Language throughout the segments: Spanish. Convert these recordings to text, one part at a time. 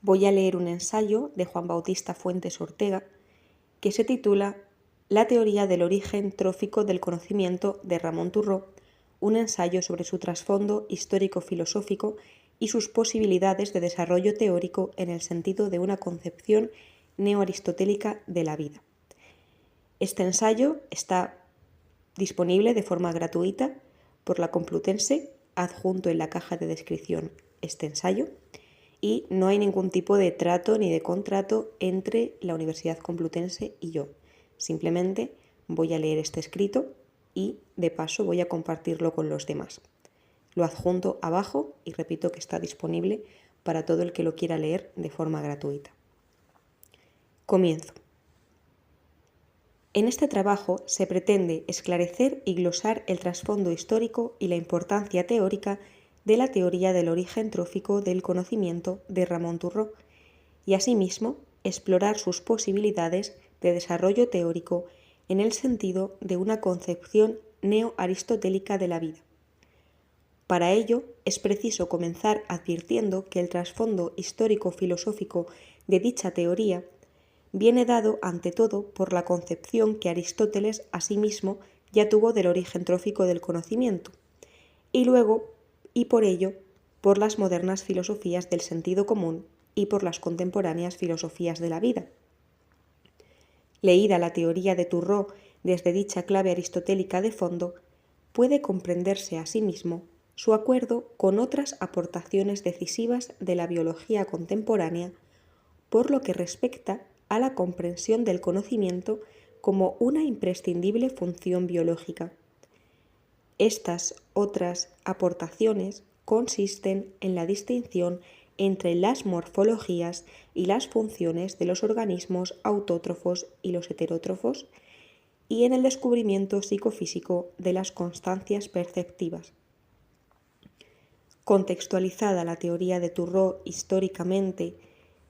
voy a leer un ensayo de Juan Bautista Fuentes Ortega que se titula La teoría del origen trófico del conocimiento de Ramón Turró, un ensayo sobre su trasfondo histórico-filosófico y sus posibilidades de desarrollo teórico en el sentido de una concepción neoaristotélica de la vida. Este ensayo está disponible de forma gratuita por la Complutense, adjunto en la caja de descripción este ensayo, y no hay ningún tipo de trato ni de contrato entre la Universidad Complutense y yo. Simplemente voy a leer este escrito y de paso voy a compartirlo con los demás. Lo adjunto abajo y repito que está disponible para todo el que lo quiera leer de forma gratuita. Comienzo. En este trabajo se pretende esclarecer y glosar el trasfondo histórico y la importancia teórica de la teoría del origen trófico del conocimiento de Ramón Turró y asimismo explorar sus posibilidades de desarrollo teórico en el sentido de una concepción neoaristotélica de la vida. Para ello es preciso comenzar advirtiendo que el trasfondo histórico-filosófico de dicha teoría viene dado ante todo por la concepción que Aristóteles asimismo ya tuvo del origen trófico del conocimiento, y luego, y por ello, por las modernas filosofías del sentido común y por las contemporáneas filosofías de la vida. Leída la teoría de Turró desde dicha clave aristotélica de fondo, puede comprenderse asimismo su acuerdo con otras aportaciones decisivas de la biología contemporánea por lo que respecta a la comprensión del conocimiento como una imprescindible función biológica. Estas otras aportaciones consisten en la distinción entre las morfologías y las funciones de los organismos autótrofos y los heterótrofos y en el descubrimiento psicofísico de las constancias perceptivas. Contextualizada la teoría de Turró históricamente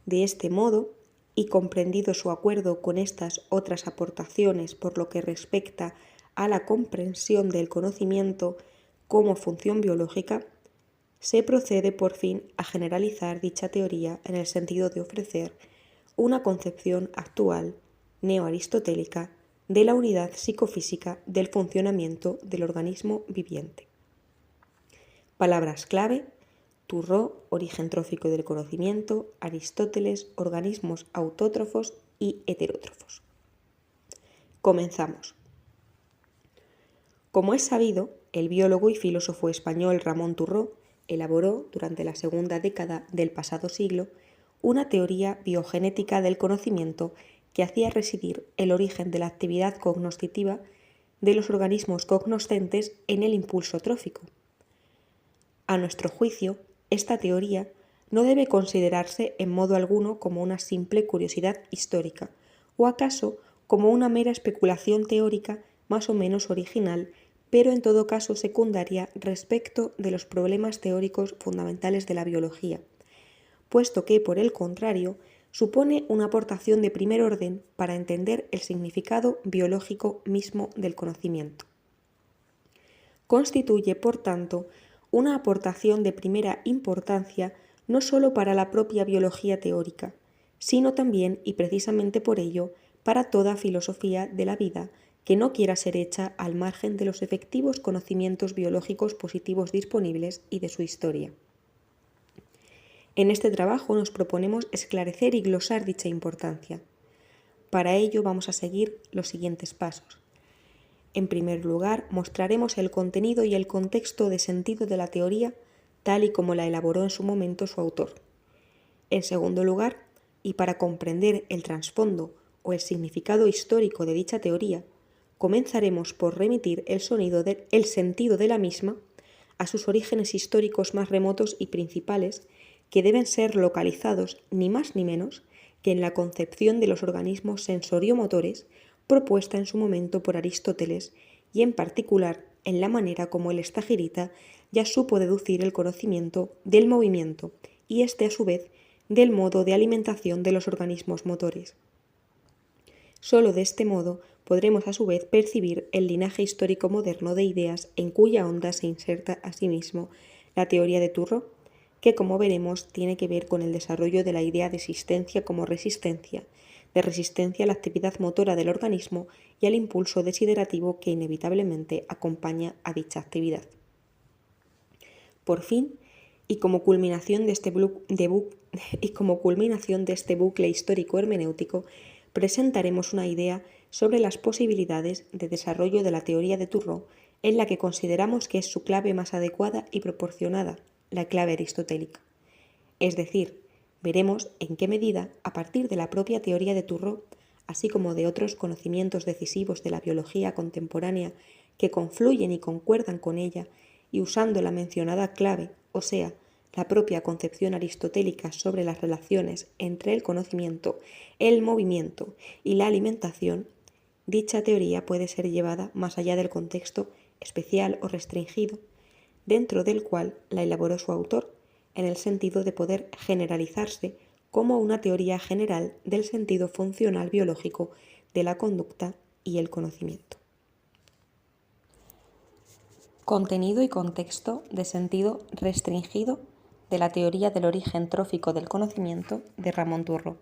de este modo, y comprendido su acuerdo con estas otras aportaciones por lo que respecta a la comprensión del conocimiento como función biológica, se procede por fin a generalizar dicha teoría en el sentido de ofrecer una concepción actual, neoaristotélica, de la unidad psicofísica del funcionamiento del organismo viviente. Palabras clave: Turró, origen trófico del conocimiento; Aristóteles, organismos autótrofos y heterótrofos. Comenzamos. Como es sabido, el biólogo y filósofo español Ramón Turró elaboró, durante la segunda década del pasado siglo, una teoría biogenética del conocimiento que hacía residir el origen de la actividad cognoscitiva de los organismos cognoscentes en el impulso trófico. A nuestro juicio, esta teoría no debe considerarse en modo alguno como una simple curiosidad histórica, o acaso como una mera especulación teórica más o menos original, pero en todo caso secundaria respecto de los problemas teóricos fundamentales de la biología, puesto que, por el contrario, supone una aportación de primer orden para entender el significado biológico mismo del conocimiento. Constituye, por tanto, una aportación de primera importancia no sólo para la propia biología teórica, sino también, y precisamente por ello, para toda filosofía de la vida que no quiera ser hecha al margen de los efectivos conocimientos biológicos positivos disponibles y de su historia. En este trabajo nos proponemos esclarecer y glosar dicha importancia. Para ello vamos a seguir los siguientes pasos. En primer lugar, mostraremos el contenido y el contexto de sentido de la teoría tal y como la elaboró en su momento su autor. En segundo lugar, y para comprender el trasfondo o el significado histórico de dicha teoría, comenzaremos por remitir el sentido de la misma a sus orígenes históricos más remotos y principales, que deben ser localizados ni más ni menos que en la concepción de los organismos sensorio-motores propuesta en su momento por Aristóteles y en particular en la manera como el estagirita ya supo deducir el conocimiento del movimiento y este a su vez del modo de alimentación de los organismos motores. Solo de este modo podremos a su vez percibir el linaje histórico moderno de ideas en cuya onda se inserta asimismo la teoría de Turró, que, como veremos, tiene que ver con el desarrollo de la idea de existencia como resistencia, de resistencia a la actividad motora del organismo y al impulso desiderativo que inevitablemente acompaña a dicha actividad. Por fin, y como culminación de este bucle histórico hermenéutico, presentaremos una idea sobre las posibilidades de desarrollo de la teoría de Turró, en la que consideramos que es su clave más adecuada y proporcionada, la clave aristotélica. Es decir, veremos en qué medida, a partir de la propia teoría de Turró, así como de otros conocimientos decisivos de la biología contemporánea que confluyen y concuerdan con ella, y usando la mencionada clave, o sea, la propia concepción aristotélica sobre las relaciones entre el conocimiento, el movimiento y la alimentación, dicha teoría puede ser llevada más allá del contexto especial o restringido, dentro del cual la elaboró su autor, en el sentido de poder generalizarse como una teoría general del sentido funcional biológico de la conducta y el conocimiento. Contenido y contexto de sentido restringido de la teoría del origen trófico del conocimiento de Ramón Turró.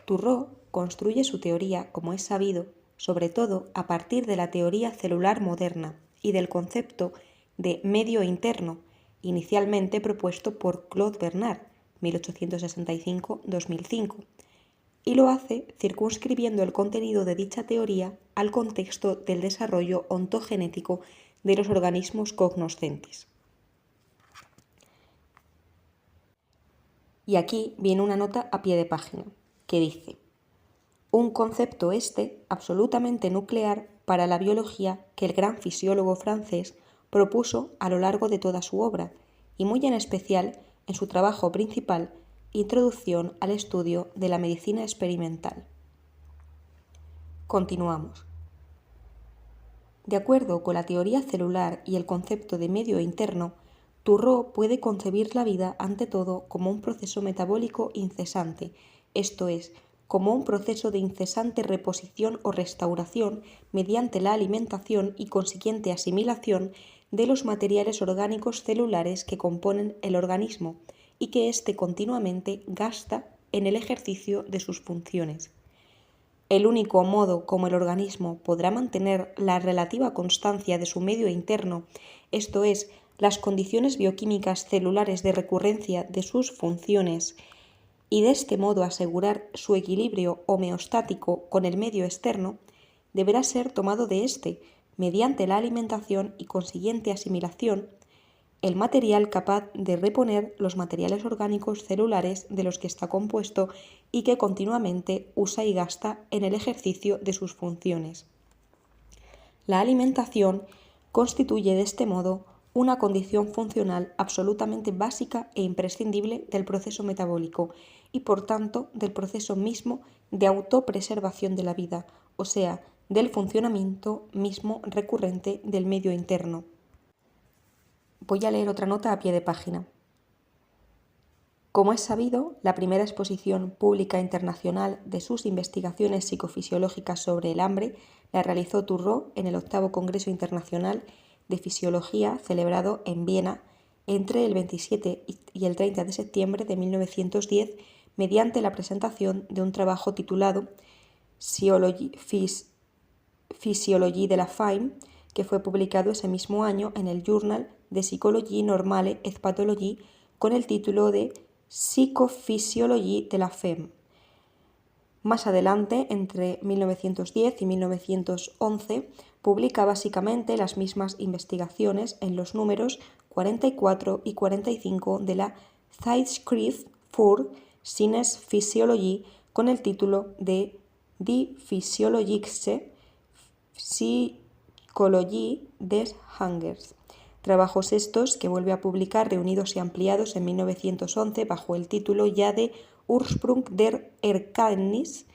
Turró construye su teoría, como es sabido, sobre todo a partir de la teoría celular moderna y del concepto de medio interno, inicialmente propuesto por Claude Bernard, 1865-2005, y lo hace circunscribiendo el contenido de dicha teoría al contexto del desarrollo ontogenético de los organismos cognoscentes. Y aquí viene una nota a pie de página, que dice: un concepto absolutamente nuclear para la biología que el gran fisiólogo francés propuso a lo largo de toda su obra, y muy en especial en su trabajo principal, Introducción al estudio de la medicina experimental. Continuamos. De acuerdo con la teoría celular y el concepto de medio interno, Turró puede concebir la vida ante todo como un proceso metabólico incesante, esto es, como un proceso de incesante reposición o restauración mediante la alimentación y consiguiente asimilación de los materiales orgánicos celulares que componen el organismo y que éste continuamente gasta en el ejercicio de sus funciones. El único modo como el organismo podrá mantener la relativa constancia de su medio interno, esto es, las condiciones bioquímicas celulares de recurrencia de sus funciones, y de este modo asegurar su equilibrio homeostático con el medio externo, deberá ser tomado de éste, mediante la alimentación y consiguiente asimilación, el material capaz de reponer los materiales orgánicos celulares de los que está compuesto y que continuamente usa y gasta en el ejercicio de sus funciones. La alimentación constituye de este modo una condición funcional absolutamente básica e imprescindible del proceso metabólico y por tanto del proceso mismo de autopreservación de la vida, o sea, del funcionamiento mismo recurrente del medio interno. Voy a leer otra nota a pie de página. Como es sabido, la primera exposición pública internacional de sus investigaciones psicofisiológicas sobre el hambre la realizó Turró en el 8º Congreso Internacional de Fisiología celebrado en Viena entre el 27 y el 30 de septiembre de 1910 mediante la presentación de un trabajo titulado Physiologie de la faim, que fue publicado ese mismo año en el Journal de Psychologie Normale et Pathologie con el título de Psychophysiologie de la faim. Más adelante, entre 1910 y 1911, publica básicamente las mismas investigaciones en los números 44 y 45 de la Zeitschrift für Sinnesphysiologie con el título de Die physiologische Psychologie des Hungers. Trabajos estos que vuelve a publicar reunidos y ampliados en 1911 bajo el título ya de Ursprung der Erkenntnis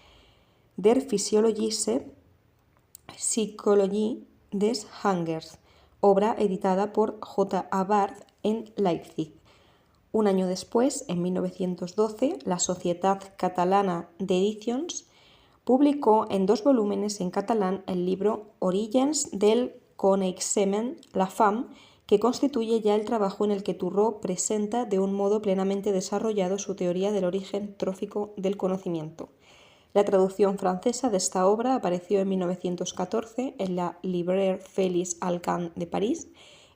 der physiologische Psychologie des Hungers, obra editada por J. A. Barth en Leipzig. Un año después, en 1912, la Societat Catalana d'Edicions publicó en 2 volúmenes en catalán el libro Orígens del coneixement, la fam, que constituye ya el trabajo en el que Turrot presenta de un modo plenamente desarrollado su teoría del origen trófico del conocimiento. La traducción francesa de esta obra apareció en 1914 en la Librairie Félix Alcan de París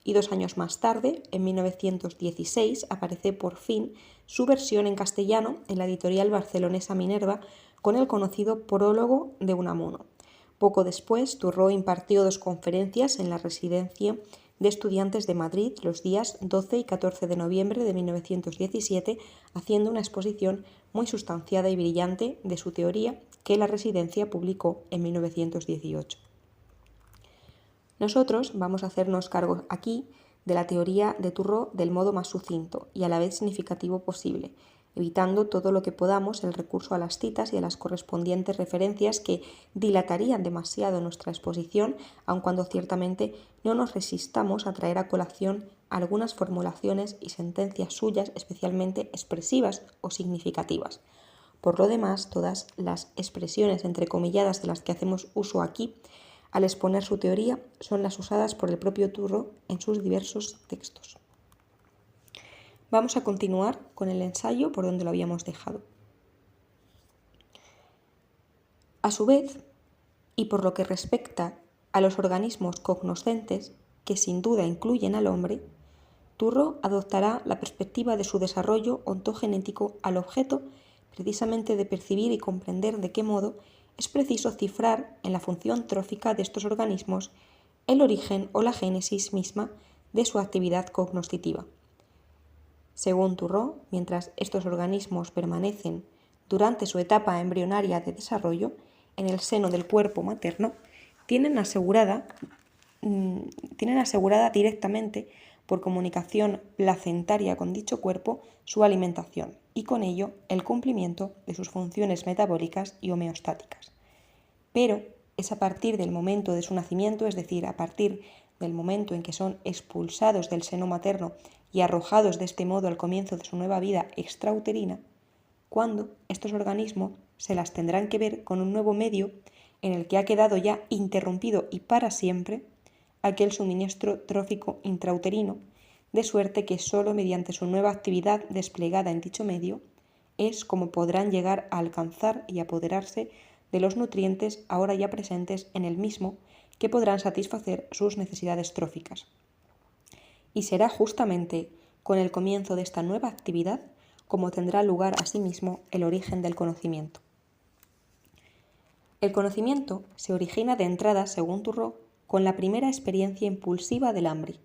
y 2 años más tarde, en 1916, aparece por fin su versión en castellano en la editorial barcelonesa Minerva con el conocido prólogo de Unamuno. Poco después, Turrot impartió 2 conferencias en la Residencia de Estudiantes de Madrid los días 12 y 14 de noviembre de 1917, haciendo una exposición muy sustanciada y brillante de su teoría que la Residencia publicó en 1918. Nosotros vamos a hacernos cargo aquí de la teoría de Turrot del modo más sucinto y a la vez significativo posible, evitando todo lo que podamos el recurso a las citas y a las correspondientes referencias que dilatarían demasiado nuestra exposición, aun cuando ciertamente no nos resistamos a traer a colación algunas formulaciones y sentencias suyas especialmente expresivas o significativas. Por lo demás, todas las expresiones entrecomilladas de las que hacemos uso aquí, al exponer su teoría, son las usadas por el propio Turrot en sus diversos textos. Vamos a continuar con el ensayo por donde lo habíamos dejado. A su vez, y por lo que respecta a los organismos cognoscentes, que sin duda incluyen al hombre, Turrot adoptará la perspectiva de su desarrollo ontogenético al objeto precisamente de percibir y comprender de qué modo es preciso cifrar en la función trófica de estos organismos el origen o la génesis misma de su actividad cognoscitiva. Según Turrot, mientras estos organismos permanecen durante su etapa embrionaria de desarrollo en el seno del cuerpo materno, tienen asegurada directamente por comunicación placentaria con dicho cuerpo su alimentación y con ello el cumplimiento de sus funciones metabólicas y homeostáticas. Pero es a partir del momento de su nacimiento, es decir, a partir del momento en que son expulsados del seno materno y arrojados de este modo al comienzo de su nueva vida extrauterina, cuando estos organismos se las tendrán que ver con un nuevo medio en el que ha quedado ya interrumpido y para siempre aquel suministro trófico intrauterino, de suerte que sólo mediante su nueva actividad desplegada en dicho medio es como podrán llegar a alcanzar y apoderarse de los nutrientes ahora ya presentes en el mismo que podrán satisfacer sus necesidades tróficas. Y será justamente con el comienzo de esta nueva actividad como tendrá lugar asimismo el origen del conocimiento. El conocimiento se origina de entrada, según Turrot, con la primera experiencia impulsiva del hambre,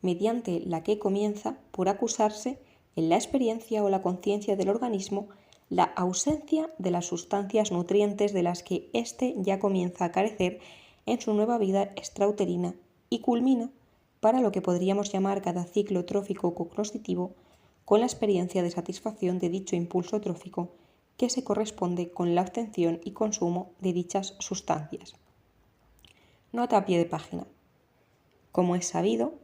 mediante la que comienza por acusarse en la experiencia o la conciencia del organismo la ausencia de las sustancias nutrientes de las que éste ya comienza a carecer en su nueva vida extrauterina y culmina, para lo que podríamos llamar cada ciclo trófico cognoscitivo, con la experiencia de satisfacción de dicho impulso trófico que se corresponde con la obtención y consumo de dichas sustancias. Nota a pie de página. Como es sabido,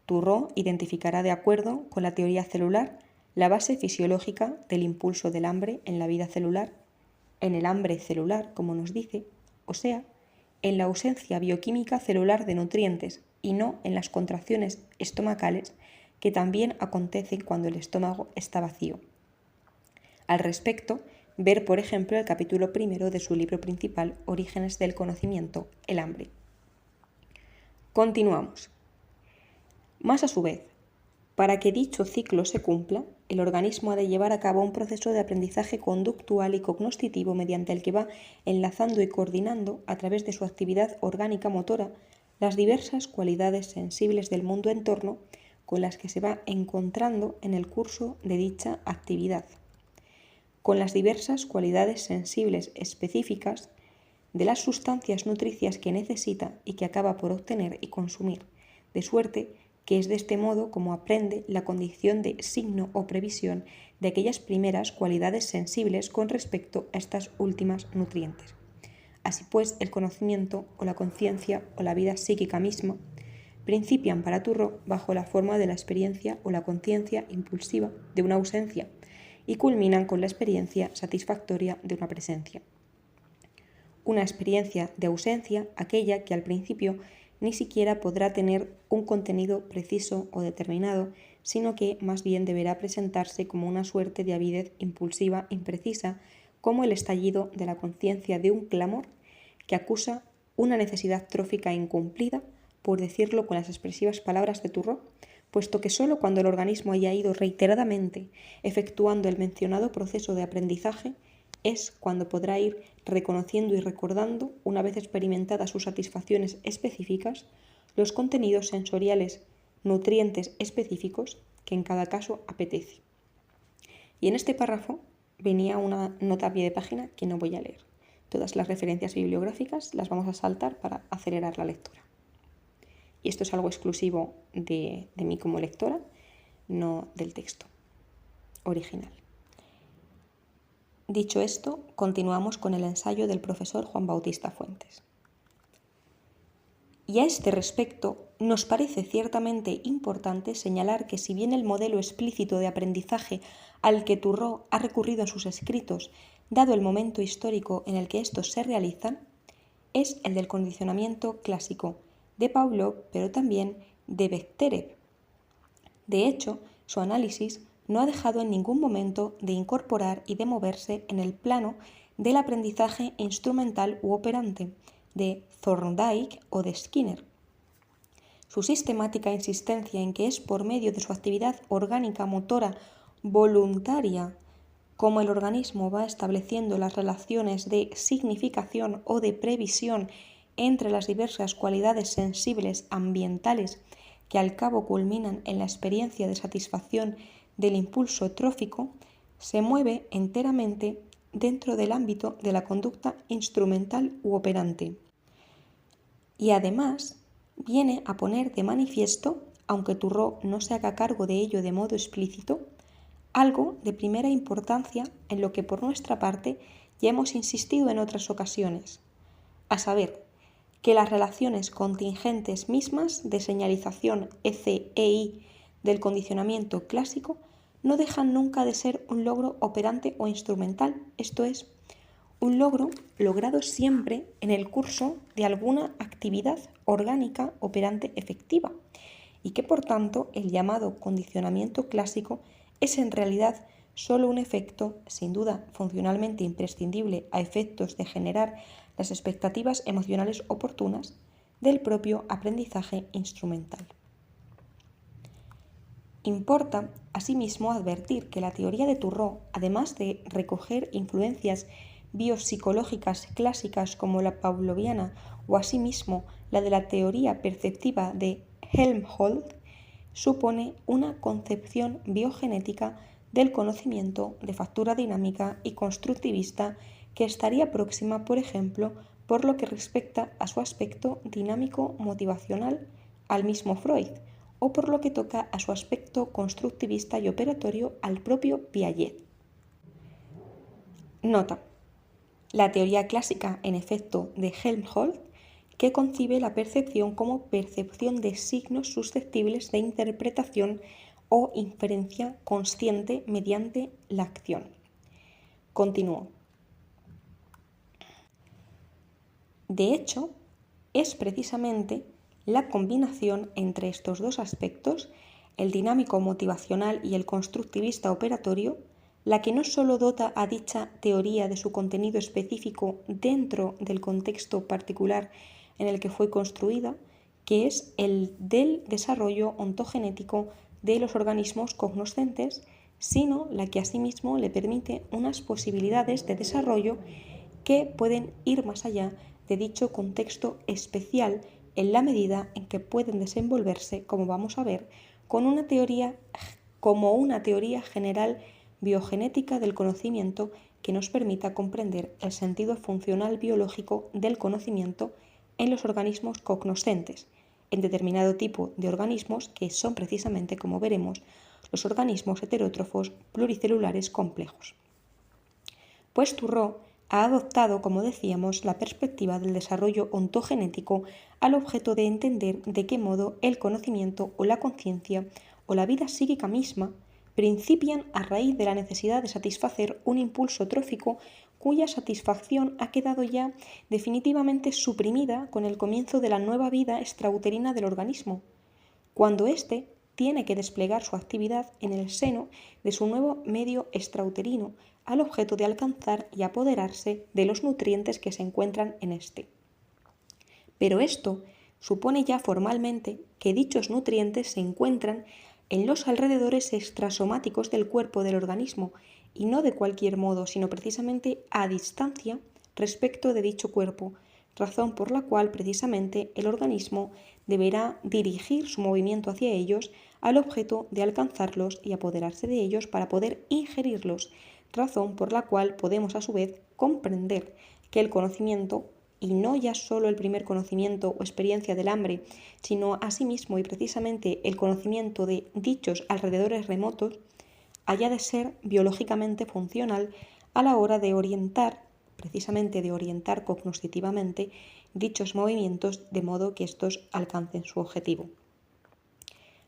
Turrot identificará de acuerdo con la teoría celular la base fisiológica del impulso del hambre en la vida celular, en el hambre celular, como nos dice, o sea, en la ausencia bioquímica celular de nutrientes y no en las contracciones estomacales que también acontecen cuando el estómago está vacío. Al respecto, ver, por ejemplo, el capítulo 1 de su libro principal, Orígenes del conocimiento, el hambre. Continuamos. Más a su vez, para que dicho ciclo se cumpla, el organismo ha de llevar a cabo un proceso de aprendizaje conductual y cognoscitivo mediante el que va enlazando y coordinando, a través de su actividad orgánica motora, las diversas cualidades sensibles del mundo entorno con las que se va encontrando en el curso de dicha actividad, con las diversas cualidades sensibles específicas de las sustancias nutricias que necesita y que acaba por obtener y consumir, de suerte que es de este modo como aprende la condición de signo o previsión de aquellas primeras cualidades sensibles con respecto a estas últimas nutrientes. Así pues, el conocimiento o la conciencia o la vida psíquica misma principian para Turrot bajo la forma de la experiencia o la conciencia impulsiva de una ausencia y culminan con la experiencia satisfactoria de una presencia. Una experiencia de ausencia, aquella que al principio ni siquiera podrá tener un contenido preciso o determinado, sino que más bien deberá presentarse como una suerte de avidez impulsiva imprecisa, como el estallido de la conciencia de un clamor que acusa una necesidad trófica incumplida, por decirlo con las expresivas palabras de Turrot, puesto que sólo cuando el organismo haya ido reiteradamente efectuando el mencionado proceso de aprendizaje es cuando podrá ir reconociendo y recordando, una vez experimentadas sus satisfacciones específicas, los contenidos sensoriales nutrientes específicos que en cada caso apetece. Y en este párrafo venía una nota a pie de página que no voy a leer. Todas las referencias bibliográficas las vamos a saltar para acelerar la lectura. Y esto es algo exclusivo de mí como lectora, no del texto original. Dicho esto, continuamos con el ensayo del profesor Juan Bautista Fuentes. Y a este respecto, nos parece ciertamente importante señalar que si bien el modelo explícito de aprendizaje al que Turrot ha recurrido en sus escritos, dado el momento histórico en el que estos se realizan, es el del condicionamiento clásico de Pavlov, pero también de Bechterev. De hecho, su análisis no ha dejado en ningún momento de incorporar y de moverse en el plano del aprendizaje instrumental u operante, de Thorndike o de Skinner. Su sistemática insistencia en que es por medio de su actividad orgánica motora voluntaria como el organismo va estableciendo las relaciones de significación o de previsión entre las diversas cualidades sensibles ambientales que al cabo culminan en la experiencia de satisfacción del impulso trófico, se mueve enteramente dentro del ámbito de la conducta instrumental u operante. Y además viene a poner de manifiesto, aunque Turrot no se haga cargo de ello de modo explícito, algo de primera importancia en lo que por nuestra parte ya hemos insistido en otras ocasiones, a saber, que las relaciones contingentes mismas de señalización EC-EI del condicionamiento clásico no dejan nunca de ser un logro operante o instrumental, esto es, un logro logrado siempre en el curso de alguna actividad orgánica operante efectiva, y que por tanto el llamado condicionamiento clásico es en realidad solo un efecto, sin duda funcionalmente imprescindible a efectos de generar las expectativas emocionales oportunas, del propio aprendizaje instrumental. Importa, asimismo, advertir que la teoría de Turrot, además de recoger influencias biopsicológicas clásicas como la pavloviana o asimismo la de la teoría perceptiva de Helmholtz, supone una concepción biogenética del conocimiento de factura dinámica y constructivista que estaría próxima, por ejemplo, por lo que respecta a su aspecto dinámico motivacional al mismo Freud, o por lo que toca a su aspecto constructivista y operatorio al propio Piaget. Nota: la teoría clásica, en efecto, de Helmholtz, que concibe la percepción como percepción de signos susceptibles de interpretación o inferencia consciente mediante la acción. Continúo. De hecho, es precisamente la combinación entre estos dos aspectos, el dinámico motivacional y el constructivista operatorio, la que no solo dota a dicha teoría de su contenido específico dentro del contexto particular en el que fue construida, que es el del desarrollo ontogenético de los organismos cognoscentes, sino la que asimismo le permite unas posibilidades de desarrollo que pueden ir más allá de dicho contexto especial en la medida en que pueden desenvolverse, como vamos a ver, como una teoría general biogenética del conocimiento que nos permita comprender el sentido funcional biológico del conocimiento en los organismos cognoscentes, en determinado tipo de organismos que son precisamente, como veremos, los organismos heterótrofos pluricelulares complejos. Pues Turrot ha adoptado, como decíamos, la perspectiva del desarrollo ontogenético al objeto de entender de qué modo el conocimiento o la conciencia o la vida psíquica misma principian a raíz de la necesidad de satisfacer un impulso trófico cuya satisfacción ha quedado ya definitivamente suprimida con el comienzo de la nueva vida extrauterina del organismo, cuando éste tiene que desplegar su actividad en el seno de su nuevo medio extrauterino al objeto de alcanzar y apoderarse de los nutrientes que se encuentran en éste. Pero esto supone ya formalmente que dichos nutrientes se encuentran en los alrededores extrasomáticos del cuerpo del organismo y no de cualquier modo, sino precisamente a distancia respecto de dicho cuerpo, razón por la cual precisamente el organismo deberá dirigir su movimiento hacia ellos al objeto de alcanzarlos y apoderarse de ellos para poder ingerirlos, razón por la cual podemos a su vez comprender que el conocimiento, y no ya solo el primer conocimiento o experiencia del hambre, sino asimismo y precisamente el conocimiento de dichos alrededores remotos, haya de ser biológicamente funcional a la hora de orientar, precisamente de orientar cognoscitivamente dichos movimientos de modo que estos alcancen su objetivo.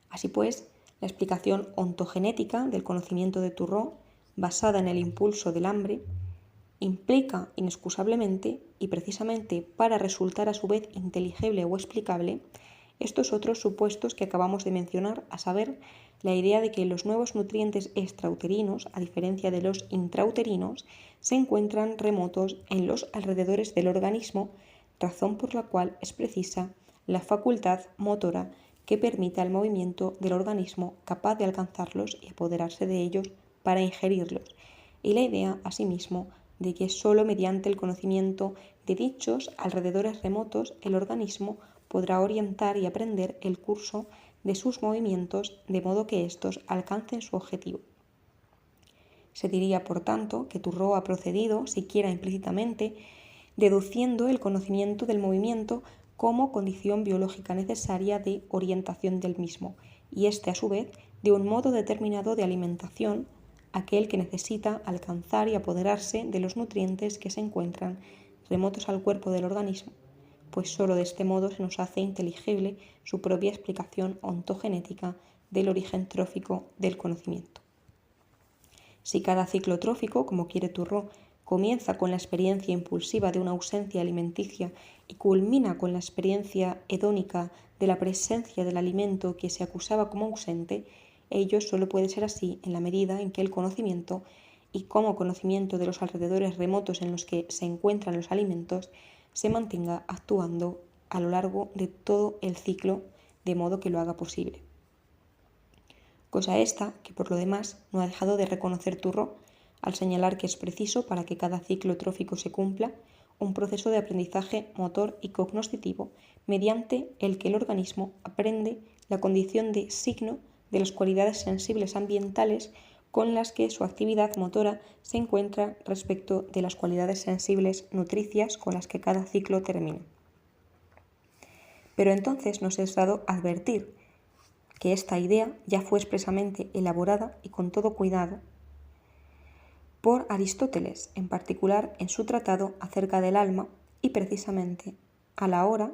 Así pues, la explicación ontogenética del conocimiento de Turró, basada en el impulso del hambre, implica inexcusablemente, y precisamente para resultar a su vez inteligible o explicable, estos otros supuestos que acabamos de mencionar, a saber, la idea de que los nuevos nutrientes extrauterinos, a diferencia de los intrauterinos, se encuentran remotos en los alrededores del organismo, razón por la cual es precisa la facultad motora que permita el movimiento del organismo capaz de alcanzarlos y apoderarse de ellos para ingerirlos, y la idea, asimismo, de que sólo mediante el conocimiento de dichos alrededores remotos el organismo podrá orientar y aprender el curso de sus movimientos de modo que éstos alcancen su objetivo. Se diría, por tanto, que Turró ha procedido, siquiera implícitamente, deduciendo el conocimiento del movimiento como condición biológica necesaria de orientación del mismo, y este a su vez de un modo determinado de alimentación, aquel que necesita alcanzar y apoderarse de los nutrientes que se encuentran remotos al cuerpo del organismo, pues sólo de este modo se nos hace inteligible su propia explicación ontogenética del origen trófico del conocimiento. Si cada ciclo trófico, como quiere Turró, comienza con la experiencia impulsiva de una ausencia alimenticia y culmina con la experiencia hedónica de la presencia del alimento que se acusaba como ausente, ello solo puede ser así en la medida en que el conocimiento, y como conocimiento de los alrededores remotos en los que se encuentran los alimentos, se mantenga actuando a lo largo de todo el ciclo de modo que lo haga posible. Cosa esta que por lo demás no ha dejado de reconocer Turró al señalar que es preciso para que cada ciclo trófico se cumpla un proceso de aprendizaje motor y cognoscitivo mediante el que el organismo aprende la condición de signo de las cualidades sensibles ambientales con las que su actividad motora se encuentra respecto de las cualidades sensibles nutricias con las que cada ciclo termina. Pero entonces nos es dado advertir que esta idea ya fue expresamente elaborada y con todo cuidado por Aristóteles, en particular en su tratado acerca del alma y precisamente a la hora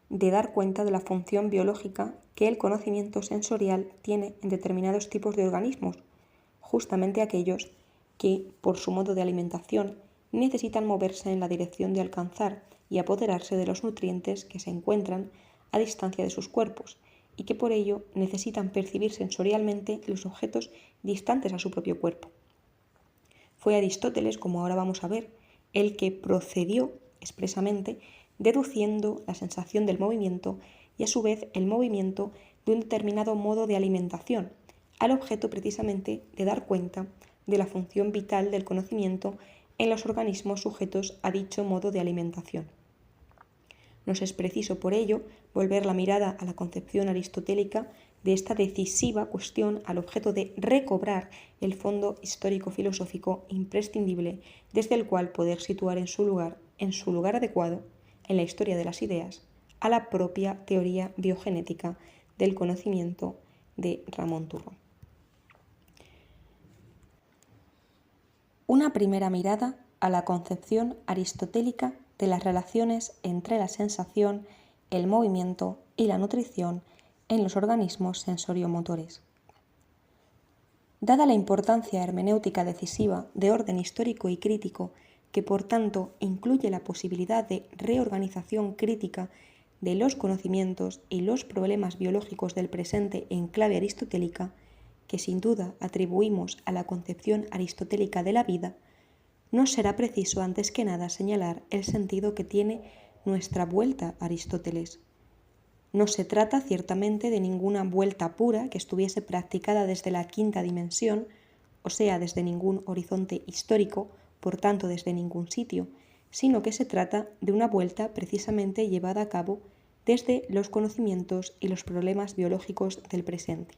de dar cuenta de la función biológica que el conocimiento sensorial tiene en determinados tipos de organismos, justamente aquellos que, por su modo de alimentación, necesitan moverse en la dirección de alcanzar y apoderarse de los nutrientes que se encuentran a distancia de sus cuerpos y que por ello necesitan percibir sensorialmente los objetos distantes a su propio cuerpo. Fue Aristóteles, como ahora vamos a ver, el que procedió expresamente deduciendo la sensación del movimiento y a su vez el movimiento de un determinado modo de alimentación, al objeto precisamente de dar cuenta de la función vital del conocimiento en los organismos sujetos a dicho modo de alimentación. Nos es preciso, por ello, volver la mirada a la concepción aristotélica de esta decisiva cuestión al objeto de recobrar el fondo histórico-filosófico imprescindible desde el cual poder situar en su lugar adecuado, en la historia de las ideas, a la propia teoría biogenética del conocimiento de Ramón Turró. Una primera mirada a la concepción aristotélica de las relaciones entre la sensación, el movimiento y la nutrición en los organismos sensorio-motores. Dada la importancia hermenéutica decisiva de orden histórico y crítico, que por tanto incluye la posibilidad de reorganización crítica de los conocimientos y los problemas biológicos del presente en clave aristotélica, que sin duda atribuimos a la concepción aristotélica de la vida, nos será preciso antes que nada señalar el sentido que tiene nuestra vuelta a Aristóteles. No se trata ciertamente de ninguna vuelta pura que estuviese practicada desde la quinta dimensión, o sea, desde ningún horizonte histórico, por tanto desde ningún sitio, sino que se trata de una vuelta precisamente llevada a cabo desde los conocimientos y los problemas biológicos del presente.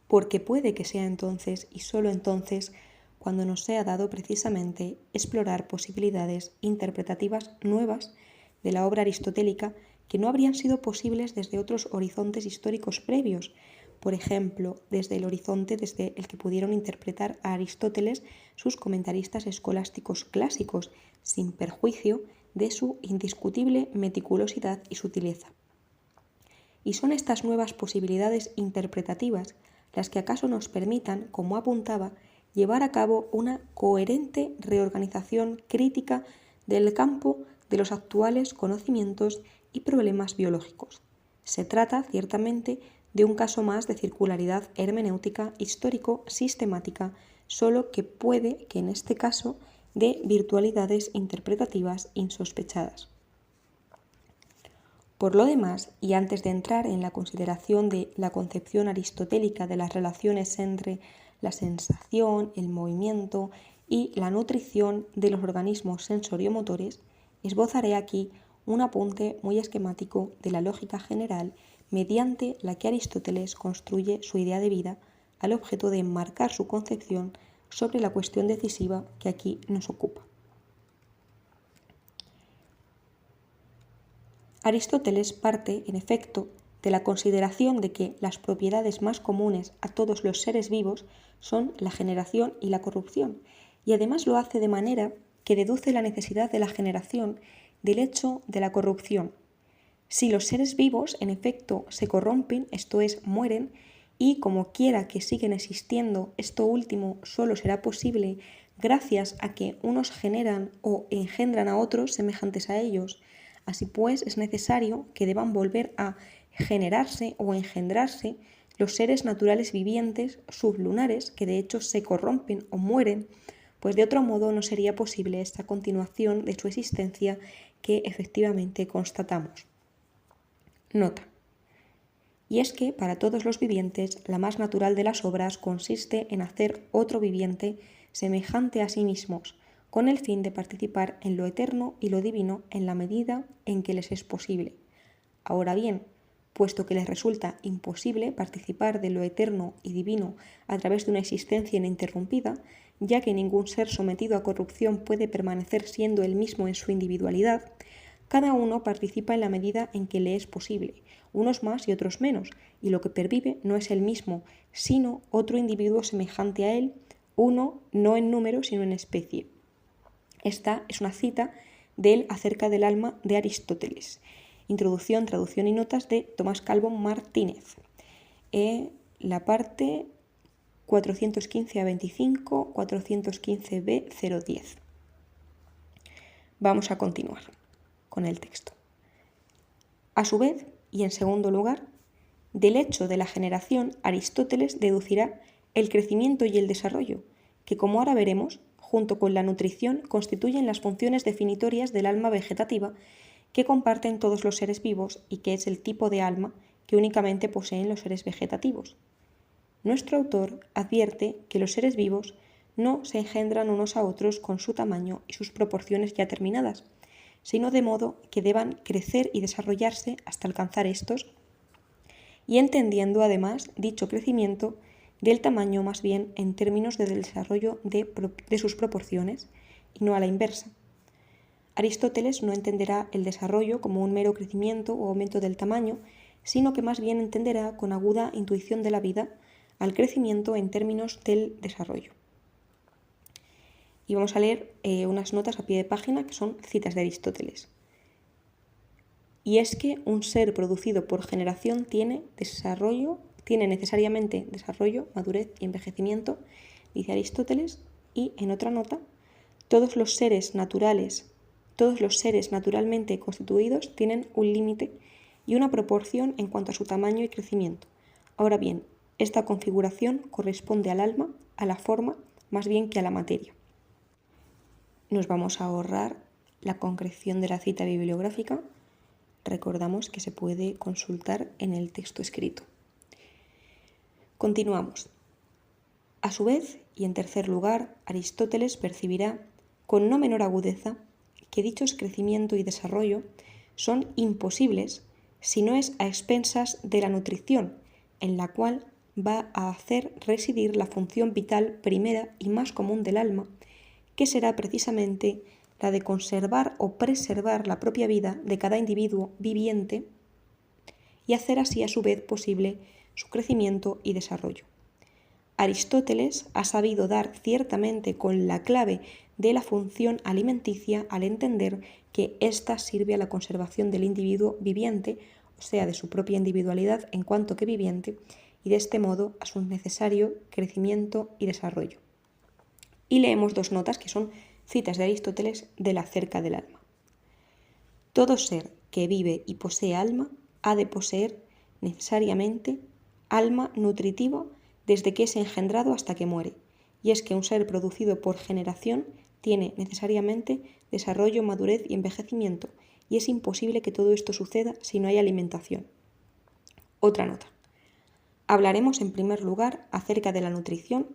Porque puede que sea entonces y solo entonces cuando nos sea dado precisamente explorar posibilidades interpretativas nuevas de la obra aristotélica que no habrían sido posibles desde otros horizontes históricos previos, por ejemplo, desde el horizonte desde el que pudieron interpretar a Aristóteles sus comentaristas escolásticos clásicos, sin perjuicio de su indiscutible meticulosidad y sutileza. Y son estas nuevas posibilidades interpretativas las que acaso nos permitan, como apuntaba, llevar a cabo una coherente reorganización crítica del campo de los actuales conocimientos y problemas biológicos. Se trata, ciertamente, de un caso más de circularidad hermenéutica histórico-sistemática, solo que puede que en este caso de virtualidades interpretativas insospechadas. Por lo demás, y antes de entrar en la consideración de la concepción aristotélica de las relaciones entre la sensación, el movimiento y la nutrición de los organismos sensorio-motores, esbozaré aquí un apunte muy esquemático de la lógica general mediante la que Aristóteles construye su idea de vida al objeto de enmarcar su concepción sobre la cuestión decisiva que aquí nos ocupa. Aristóteles parte, en efecto, de la consideración de que las propiedades más comunes a todos los seres vivos son la generación y la corrupción, y además lo hace de manera que deduce la necesidad de la generación del hecho de la corrupción. Si los seres vivos, en efecto, se corrompen, esto es, mueren, y como quiera que siguen existiendo, esto último solo será posible gracias a que unos generan o engendran a otros semejantes a ellos. Así pues, es necesario que deban volver a generarse o engendrarse los seres naturales vivientes sublunares, que de hecho se corrompen o mueren, pues de otro modo no sería posible esta continuación de su existencia que efectivamente constatamos. Nota. Y es que para todos los vivientes la más natural de las obras consiste en hacer otro viviente semejante a sí mismos, con el fin de participar en lo eterno y lo divino en la medida en que les es posible. Ahora bien, puesto que les resulta imposible participar de lo eterno y divino a través de una existencia ininterrumpida, ya que ningún ser sometido a corrupción puede permanecer siendo el mismo en su individualidad, cada uno participa en la medida en que le es posible, unos más y otros menos, y lo que pervive no es el mismo, sino otro individuo semejante a él, uno no en número sino en especie. Esta es una cita de él acerca del alma de Aristóteles. Introducción, traducción y notas de Tomás Calvo Martínez. La parte 415 a 25, 415b 010. Vamos a continuar con el texto. A su vez, y en segundo lugar, del hecho de la generación, Aristóteles deducirá el crecimiento y el desarrollo, que como ahora veremos, junto con la nutrición, constituyen las funciones definitorias del alma vegetativa que comparten todos los seres vivos y que es el tipo de alma que únicamente poseen los seres vegetativos. Nuestro autor advierte que los seres vivos no se engendran unos a otros con su tamaño y sus proporciones ya terminadas, sino de modo que deban crecer y desarrollarse hasta alcanzar estos, y entendiendo además dicho crecimiento del tamaño más bien en términos del desarrollo de sus proporciones y no a la inversa. Aristóteles no entenderá el desarrollo como un mero crecimiento o aumento del tamaño, sino que más bien entenderá con aguda intuición de la vida al crecimiento en términos del desarrollo. Y vamos a leer unas notas a pie de página que son citas de Aristóteles. Y es que un ser producido por generación tiene desarrollo tiene necesariamente desarrollo, madurez y envejecimiento, dice Aristóteles, y en otra nota, todos los seres naturalmente constituidos tienen un límite y una proporción en cuanto a su tamaño y crecimiento. Ahora bien, esta configuración corresponde al alma, a la forma, más bien que a la materia. Nos vamos a ahorrar la concreción de la cita bibliográfica. Recordamos que se puede consultar en el texto escrito. Continuamos. A su vez, y en tercer lugar, Aristóteles percibirá con no menor agudeza que dichos crecimiento y desarrollo son imposibles si no es a expensas de la nutrición, en la cual va a hacer residir la función vital primera y más común del alma, que será precisamente la de conservar o preservar la propia vida de cada individuo viviente y hacer así a su vez posible su crecimiento y desarrollo. Aristóteles ha sabido dar ciertamente con la clave de la función alimenticia al entender que ésta sirve a la conservación del individuo viviente, o sea, de su propia individualidad en cuanto que viviente, y de este modo a su necesario crecimiento y desarrollo. Y leemos dos notas que son citas de Aristóteles de la Cerca del alma. Todo ser que vive y posee alma ha de poseer necesariamente alma nutritiva desde que es engendrado hasta que muere, y es que un ser producido por generación tiene necesariamente desarrollo, madurez y envejecimiento, y es imposible que todo esto suceda si no hay alimentación. Otra nota. Hablaremos en primer lugar acerca de la nutrición,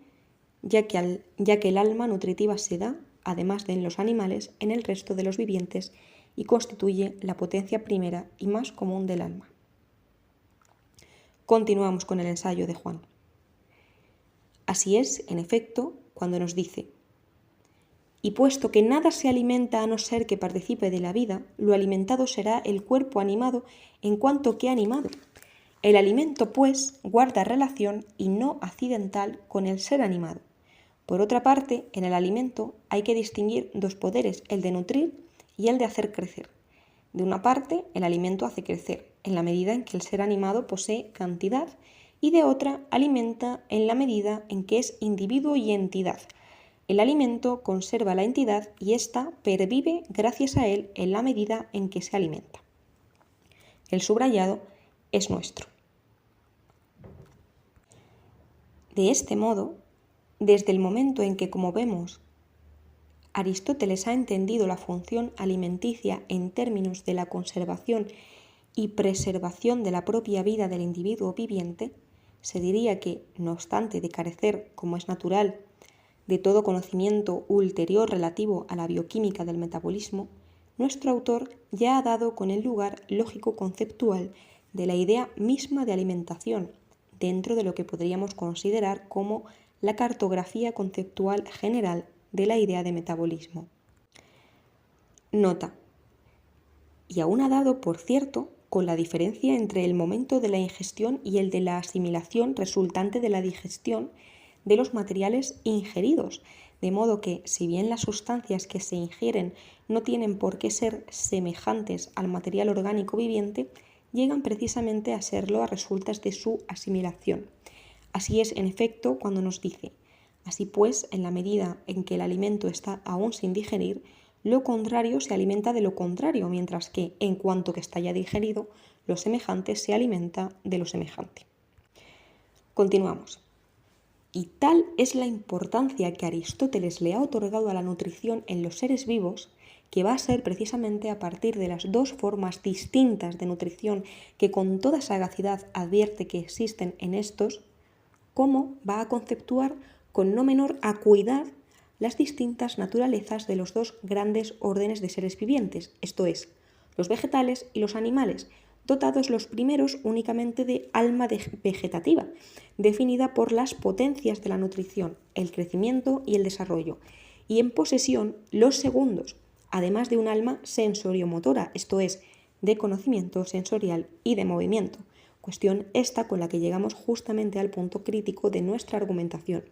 ya que el alma nutritiva se da, además de en los animales, en el resto de los vivientes y constituye la potencia primera y más común del alma. Continuamos con el ensayo de Juan. Así es, en efecto, cuando nos dice: y puesto que nada se alimenta a no ser que participe de la vida, lo alimentado será el cuerpo animado en cuanto que animado. El alimento, pues, guarda relación y no accidental con el ser animado. Por otra parte, en el alimento hay que distinguir dos poderes, el de nutrir y el de hacer crecer. De una parte, el alimento hace crecer, en la medida en que el ser animado posee cantidad, y de otra, alimenta en la medida en que es individuo y entidad. El alimento conserva la entidad y ésta pervive gracias a él en la medida en que se alimenta. El subrayado es nuestro. De este modo, desde el momento en que, como vemos, Aristóteles ha entendido la función alimenticia en términos de la conservación y preservación de la propia vida del individuo viviente, se diría que, no obstante de carecer, como es natural, de todo conocimiento ulterior relativo a la bioquímica del metabolismo, nuestro autor ya ha dado con el lugar lógico-conceptual de la idea misma de alimentación, dentro de lo que podríamos considerar como la cartografía conceptual general de la idea de metabolismo. Nota. Y aún ha dado, por cierto, con la diferencia entre el momento de la ingestión y el de la asimilación resultante de la digestión de los materiales ingeridos, de modo que, si bien las sustancias que se ingieren no tienen por qué ser semejantes al material orgánico viviente, llegan precisamente a serlo a resultas de su asimilación. Así es, en efecto, cuando nos dice: así pues, en la medida en que el alimento está aún sin digerir, lo contrario se alimenta de lo contrario, mientras que, en cuanto que está ya digerido, lo semejante se alimenta de lo semejante. Continuamos. Y tal es la importancia que Aristóteles le ha otorgado a la nutrición en los seres vivos, que va a ser precisamente a partir de las dos formas distintas de nutrición que con toda sagacidad advierte que existen en estos, cómo va a conceptuar con no menor acuidad las distintas naturalezas de los dos grandes órdenes de seres vivientes, esto es, los vegetales y los animales, dotados los primeros únicamente de alma vegetativa, definida por las potencias de la nutrición, el crecimiento y el desarrollo, y en posesión los segundos, además de un alma sensoriomotora, esto es, de conocimiento sensorial y de movimiento, cuestión esta con la que llegamos justamente al punto crítico de nuestra argumentación.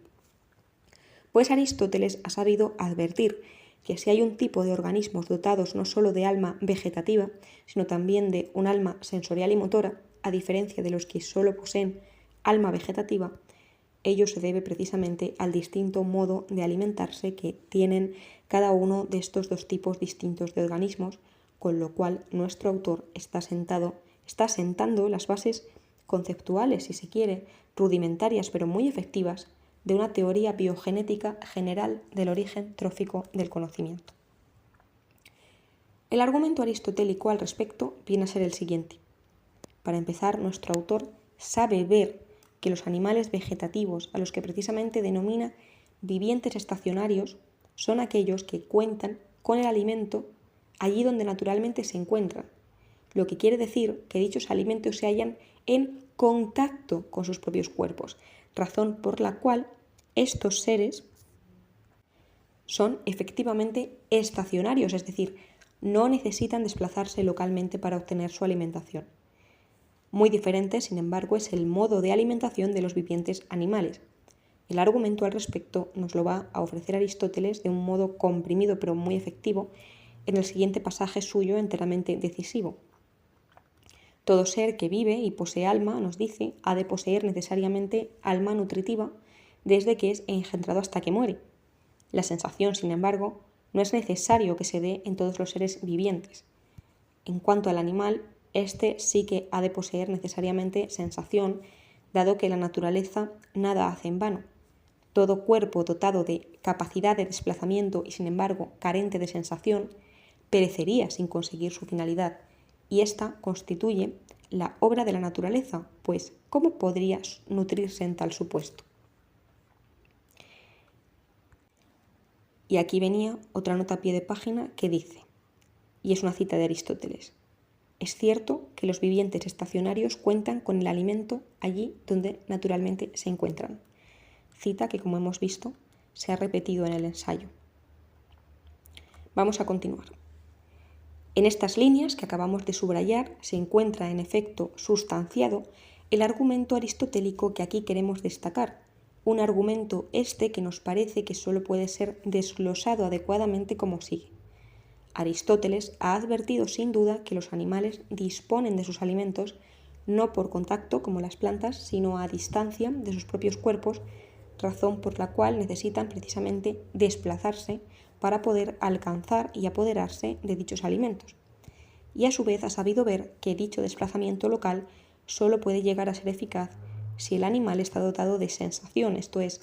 Pues Aristóteles ha sabido advertir que si hay un tipo de organismos dotados no solo de alma vegetativa, sino también de un alma sensorial y motora, a diferencia de los que solo poseen alma vegetativa, ello se debe precisamente al distinto modo de alimentarse que tienen cada uno de estos dos tipos distintos de organismos, con lo cual nuestro autor está sentando las bases conceptuales, si se quiere, rudimentarias pero muy efectivas, de una teoría biogenética general del origen trófico del conocimiento. El argumento aristotélico al respecto viene a ser el siguiente. Para empezar, nuestro autor sabe ver que los animales vegetativos, a los que precisamente denomina vivientes estacionarios, son aquellos que cuentan con el alimento allí donde naturalmente se encuentran, lo que quiere decir que dichos alimentos se hallan en contacto con sus propios cuerpos, razón por la cual estos seres son efectivamente estacionarios, es decir, no necesitan desplazarse localmente para obtener su alimentación. Muy diferente, sin embargo, es el modo de alimentación de los vivientes animales. El argumento al respecto nos lo va a ofrecer Aristóteles de un modo comprimido pero muy efectivo en el siguiente pasaje suyo enteramente decisivo. Todo ser que vive y posee alma, nos dice, ha de poseer necesariamente alma nutritiva desde que es engendrado hasta que muere. La sensación, sin embargo, no es necesario que se dé en todos los seres vivientes. En cuanto al animal, este sí que ha de poseer necesariamente sensación, dado que la naturaleza nada hace en vano. Todo cuerpo dotado de capacidad de desplazamiento y, sin embargo, carente de sensación, perecería sin conseguir su finalidad, y esta constituye la obra de la naturaleza, pues ¿cómo podría nutrirse en tal supuesto? Y aquí venía otra nota a pie de página que dice, y es una cita de Aristóteles: es cierto que los vivientes estacionarios cuentan con el alimento allí donde naturalmente se encuentran. Cita que, como hemos visto, se ha repetido en el ensayo. Vamos a continuar. En estas líneas que acabamos de subrayar se encuentra, en efecto, sustanciado el argumento aristotélico que aquí queremos destacar, un argumento este que nos parece que solo puede ser desglosado adecuadamente como sigue. Aristóteles ha advertido sin duda que los animales disponen de sus alimentos no por contacto como las plantas, sino a distancia de sus propios cuerpos, razón por la cual necesitan precisamente desplazarse para poder alcanzar y apoderarse de dichos alimentos. Y a su vez ha sabido ver que dicho desplazamiento local solo puede llegar a ser eficaz si el animal está dotado de sensación, esto es,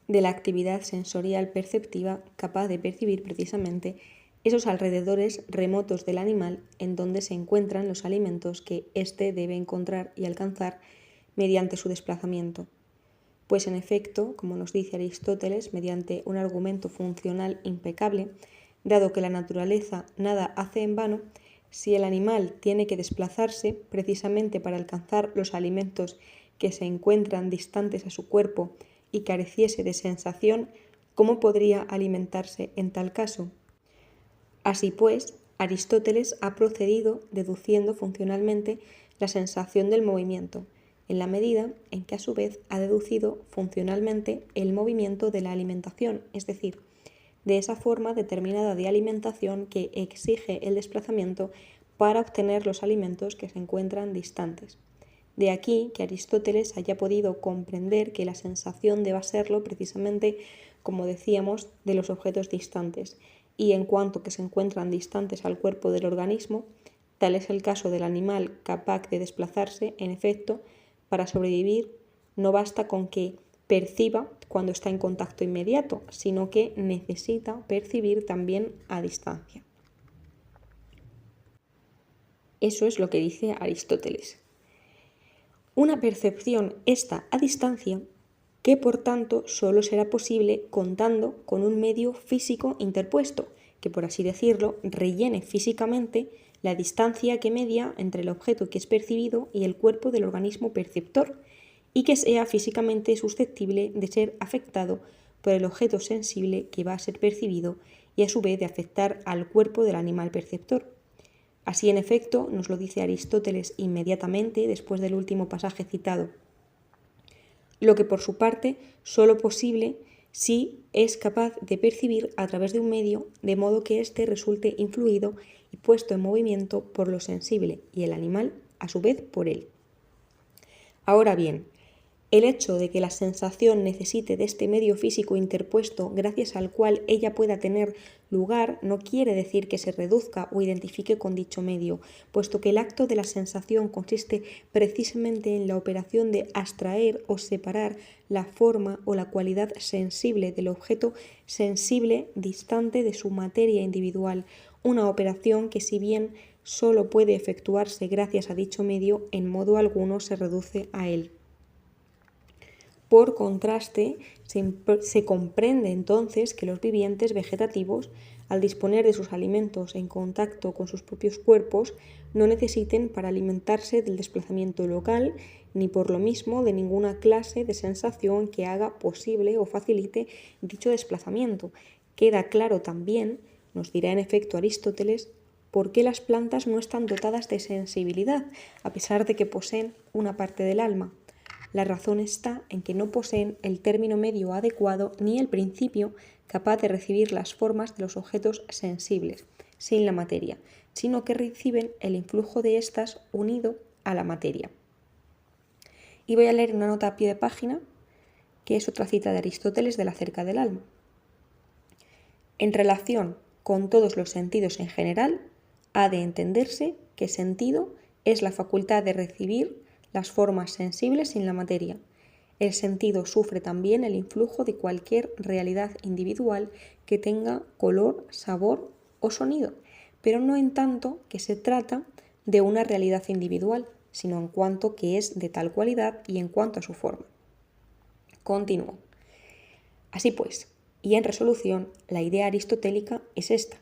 de la actividad sensorial perceptiva capaz de percibir precisamente esos alrededores remotos del animal en donde se encuentran los alimentos que éste debe encontrar y alcanzar mediante su desplazamiento. Pues en efecto, como nos dice Aristóteles, mediante un argumento funcional impecable, dado que la naturaleza nada hace en vano, si el animal tiene que desplazarse precisamente para alcanzar los alimentos que se encuentran distantes a su cuerpo y careciese de sensación, ¿cómo podría alimentarse en tal caso? Así pues, Aristóteles ha procedido deduciendo funcionalmente la sensación del movimiento, en la medida en que a su vez ha deducido funcionalmente el movimiento de la alimentación, es decir, de esa forma determinada de alimentación que exige el desplazamiento para obtener los alimentos que se encuentran distantes. De aquí que Aristóteles haya podido comprender que la sensación deba serlo precisamente, como decíamos, de los objetos distantes, y en cuanto que se encuentran distantes al cuerpo del organismo, tal es el caso del animal capaz de desplazarse, en efecto, para sobrevivir no basta con que perciba cuando está en contacto inmediato, sino que necesita percibir también a distancia. Eso es lo que dice Aristóteles. Una percepción esta a distancia que por tanto solo será posible contando con un medio físico interpuesto, que por así decirlo rellene físicamente la distancia que media entre el objeto que es percibido y el cuerpo del organismo perceptor, y que sea físicamente susceptible de ser afectado por el objeto sensible que va a ser percibido y a su vez de afectar al cuerpo del animal perceptor. Así, en efecto, nos lo dice Aristóteles inmediatamente después del último pasaje citado, lo que por su parte solo posible si es capaz de percibir a través de un medio, de modo que éste resulte influido y puesto en movimiento por lo sensible y el animal, a su vez, por él. Ahora bien, el hecho de que la sensación necesite de este medio físico interpuesto gracias al cual ella pueda tener lugar no quiere decir que se reduzca o identifique con dicho medio, puesto que el acto de la sensación consiste precisamente en la operación de abstraer o separar la forma o la cualidad sensible del objeto sensible distante de su materia individual, una operación que si bien solo puede efectuarse gracias a dicho medio, en modo alguno se reduce a él. Por contraste, se comprende entonces que los vivientes vegetativos, al disponer de sus alimentos en contacto con sus propios cuerpos, no necesiten para alimentarse del desplazamiento local, ni por lo mismo de ninguna clase de sensación que haga posible o facilite dicho desplazamiento. Queda claro también, nos dirá en efecto Aristóteles, por qué las plantas no están dotadas de sensibilidad, a pesar de que poseen una parte del alma. La razón está en que no poseen el término medio adecuado ni el principio capaz de recibir las formas de los objetos sensibles, sin la materia, sino que reciben el influjo de éstas unido a la materia. Y voy a leer una nota a pie de página, que es otra cita de Aristóteles de la Cerca del Alma. En relación con todos los sentidos en general, ha de entenderse que sentido es la facultad de recibir las formas sensibles sin la materia. El sentido sufre también el influjo de cualquier realidad individual que tenga color, sabor o sonido, pero no en tanto que se trata de una realidad individual, sino en cuanto que es de tal cualidad y en cuanto a su forma. Continúo. Así pues, y en resolución, la idea aristotélica es esta.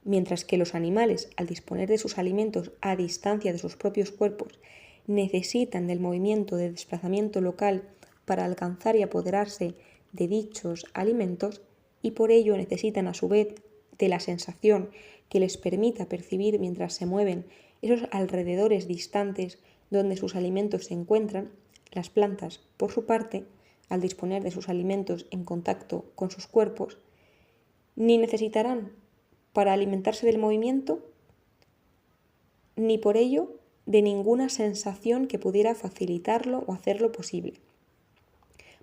Mientras que los animales, al disponer de sus alimentos a distancia de sus propios cuerpos, necesitan del movimiento de desplazamiento local para alcanzar y apoderarse de dichos alimentos y por ello necesitan a su vez de la sensación que les permita percibir mientras se mueven esos alrededores distantes donde sus alimentos se encuentran, las plantas, por su parte, al disponer de sus alimentos en contacto con sus cuerpos, ni necesitarán para alimentarse del movimiento, ni por ello de ninguna sensación que pudiera facilitarlo o hacerlo posible.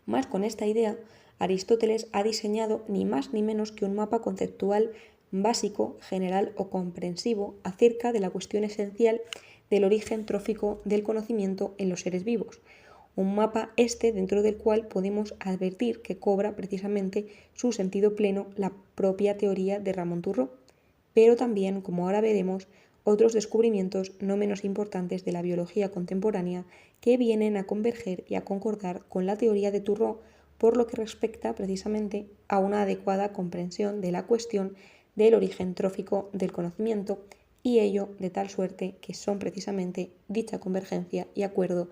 Más con esta idea, Aristóteles ha diseñado ni más ni menos que un mapa conceptual básico, general o comprensivo acerca de la cuestión esencial del origen trófico del conocimiento en los seres vivos. Un mapa dentro del cual podemos advertir que cobra precisamente su sentido pleno la propia teoría de Ramón Turró, pero también, como ahora veremos, otros descubrimientos no menos importantes de la biología contemporánea que vienen a converger y a concordar con la teoría de Turró por lo que respecta precisamente a una adecuada comprensión de la cuestión del origen trófico del conocimiento y ello de tal suerte que son precisamente dicha convergencia y acuerdo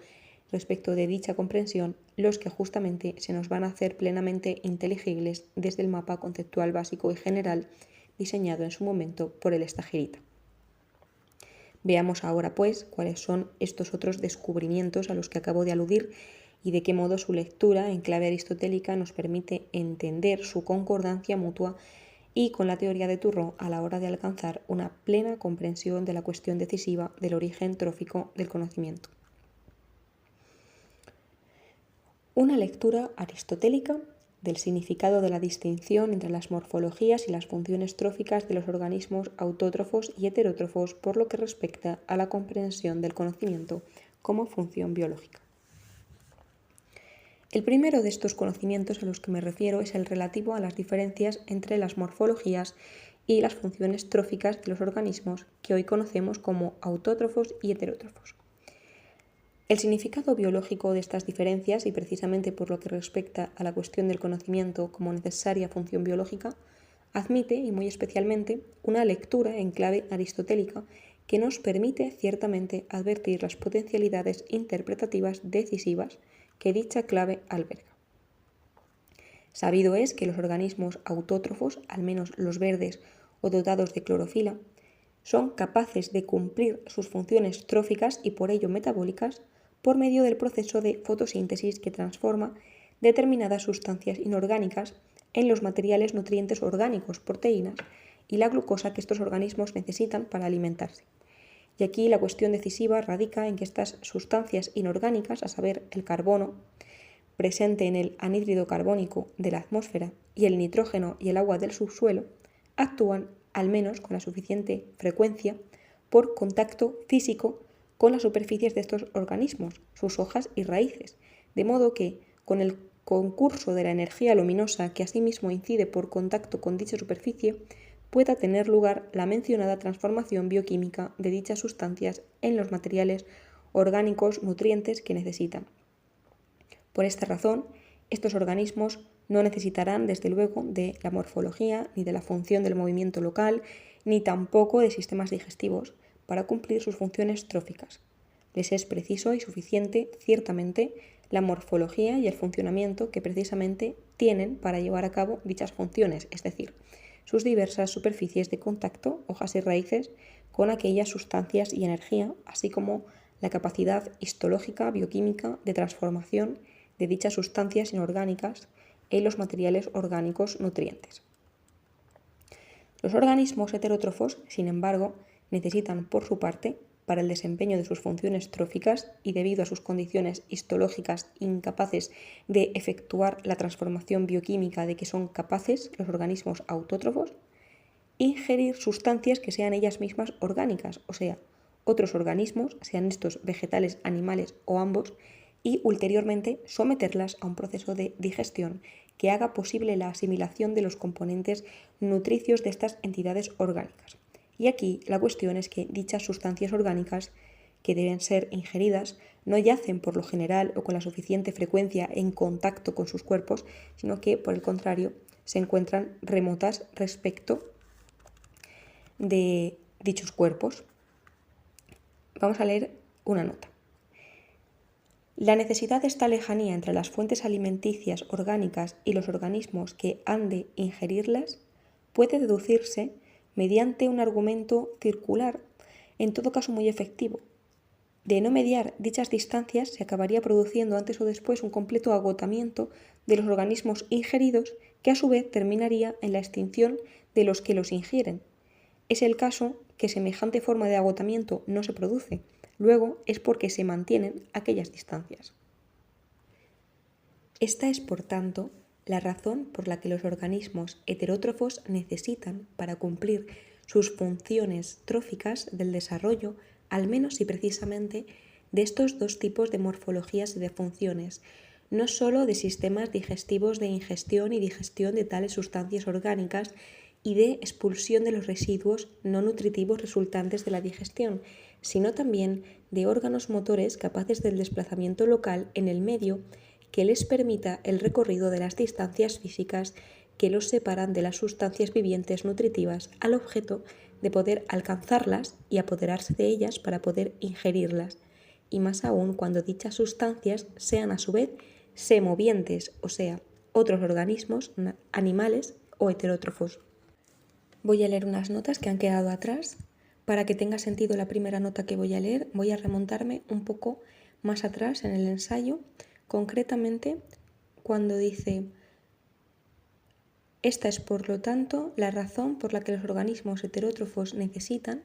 respecto de dicha comprensión los que justamente se nos van a hacer plenamente inteligibles desde el mapa conceptual básico y general diseñado en su momento por el Stagirita. Veamos ahora, pues, cuáles son estos otros descubrimientos a los que acabo de aludir y de qué modo su lectura en clave aristotélica nos permite entender su concordancia mutua y con la teoría de Turró a la hora de alcanzar una plena comprensión de la cuestión decisiva del origen trófico del conocimiento. Una lectura aristotélica del significado de la distinción entre las morfologías y las funciones tróficas de los organismos autótrofos y heterótrofos por lo que respecta a la comprensión del conocimiento como función biológica. El primero de estos conocimientos a los que me refiero es el relativo a las diferencias entre las morfologías y las funciones tróficas de los organismos que hoy conocemos como autótrofos y heterótrofos. El significado biológico de estas diferencias, y precisamente por lo que respecta a la cuestión del conocimiento como necesaria función biológica, admite, y muy especialmente, una lectura en clave aristotélica que nos permite ciertamente advertir las potencialidades interpretativas decisivas que dicha clave alberga. Sabido es que los organismos autótrofos, al menos los verdes o dotados de clorofila, son capaces de cumplir sus funciones tróficas y por ello metabólicas por medio del proceso de fotosíntesis que transforma determinadas sustancias inorgánicas en los materiales nutrientes orgánicos, proteínas, y la glucosa que estos organismos necesitan para alimentarse. Y aquí la cuestión decisiva radica en que estas sustancias inorgánicas, a saber, el carbono, presente en el anhídrido carbónico de la atmósfera y el nitrógeno y el agua del subsuelo, actúan, al menos con la suficiente frecuencia, por contacto físico con las superficies de estos organismos, sus hojas y raíces, de modo que, con el concurso de la energía luminosa que asimismo incide por contacto con dicha superficie, pueda tener lugar la mencionada transformación bioquímica de dichas sustancias en los materiales orgánicos nutrientes que necesitan. Por esta razón, estos organismos no necesitarán, desde luego, de la morfología, ni de la función del movimiento local, ni tampoco de sistemas digestivos para cumplir sus funciones tróficas. Les es preciso y suficiente, ciertamente, la morfología y el funcionamiento que precisamente tienen para llevar a cabo dichas funciones, es decir, sus diversas superficies de contacto, hojas y raíces, con aquellas sustancias y energía, así como la capacidad histológica, bioquímica, de transformación de dichas sustancias inorgánicas en los materiales orgánicos nutrientes. Los organismos heterótrofos, sin embargo, necesitan, por su parte, para el desempeño de sus funciones tróficas y debido a sus condiciones histológicas incapaces de efectuar la transformación bioquímica de que son capaces los organismos autótrofos, ingerir sustancias que sean ellas mismas orgánicas, o sea, otros organismos, sean estos vegetales, animales o ambos, y ulteriormente someterlas a un proceso de digestión que haga posible la asimilación de los componentes nutricios de estas entidades orgánicas. Y aquí la cuestión es que dichas sustancias orgánicas que deben ser ingeridas no yacen por lo general o con la suficiente frecuencia en contacto con sus cuerpos, sino que por el contrario se encuentran remotas respecto de dichos cuerpos. Vamos a leer una nota. La necesidad de esta lejanía entre las fuentes alimenticias orgánicas y los organismos que han de ingerirlas puede deducirse mediante un argumento circular, en todo caso muy efectivo. De no mediar dichas distancias se acabaría produciendo antes o después un completo agotamiento de los organismos ingeridos que a su vez terminaría en la extinción de los que los ingieren. Es el caso que semejante forma de agotamiento no se produce. Luego es porque se mantienen aquellas distancias. Esta es, por tanto, la razón por la que los organismos heterótrofos necesitan, para cumplir sus funciones tróficas del desarrollo, al menos y precisamente, de estos dos tipos de morfologías y de funciones, no sólo de sistemas digestivos de ingestión y digestión de tales sustancias orgánicas y de expulsión de los residuos no nutritivos resultantes de la digestión, sino también de órganos motores capaces del desplazamiento local en el medio que les permita el recorrido de las distancias físicas que los separan de las sustancias vivientes nutritivas al objeto de poder alcanzarlas y apoderarse de ellas para poder ingerirlas, y más aún cuando dichas sustancias sean a su vez semovientes, o sea, otros organismos, animales o heterótrofos. Voy a leer unas notas que han quedado atrás. Para que tenga sentido la primera nota que voy a leer, voy a remontarme un poco más atrás en el ensayo, concretamente cuando dice: esta es, por lo tanto, la razón por la que los organismos heterótrofos necesitan,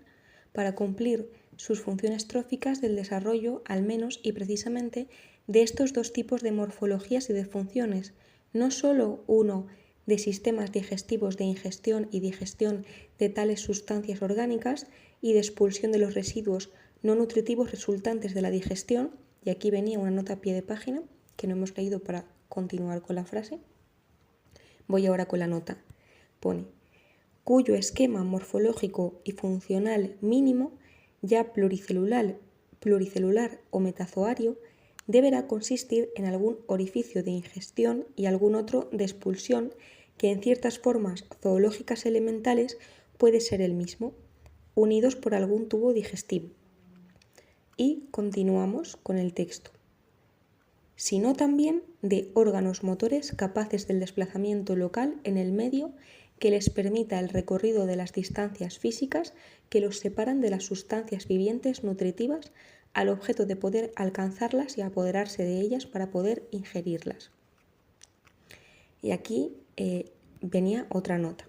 para cumplir sus funciones tróficas, del desarrollo, al menos y precisamente, de estos dos tipos de morfologías y de funciones, no sólo uno de sistemas digestivos de ingestión y digestión de tales sustancias orgánicas y de expulsión de los residuos no nutritivos resultantes de la digestión, y aquí venía una nota a pie de página que no hemos leído para continuar con la frase. Voy ahora con la nota. Pone: cuyo esquema morfológico y funcional mínimo, ya pluricelular o metazoario, deberá consistir en algún orificio de ingestión y algún otro de expulsión que en ciertas formas zoológicas elementales puede ser el mismo, unidos por algún tubo digestivo. Y continuamos con el texto. Sino también de órganos motores capaces del desplazamiento local en el medio que les permita el recorrido de las distancias físicas que los separan de las sustancias vivientes nutritivas al objeto de poder alcanzarlas y apoderarse de ellas para poder ingerirlas. Y aquí venía otra nota.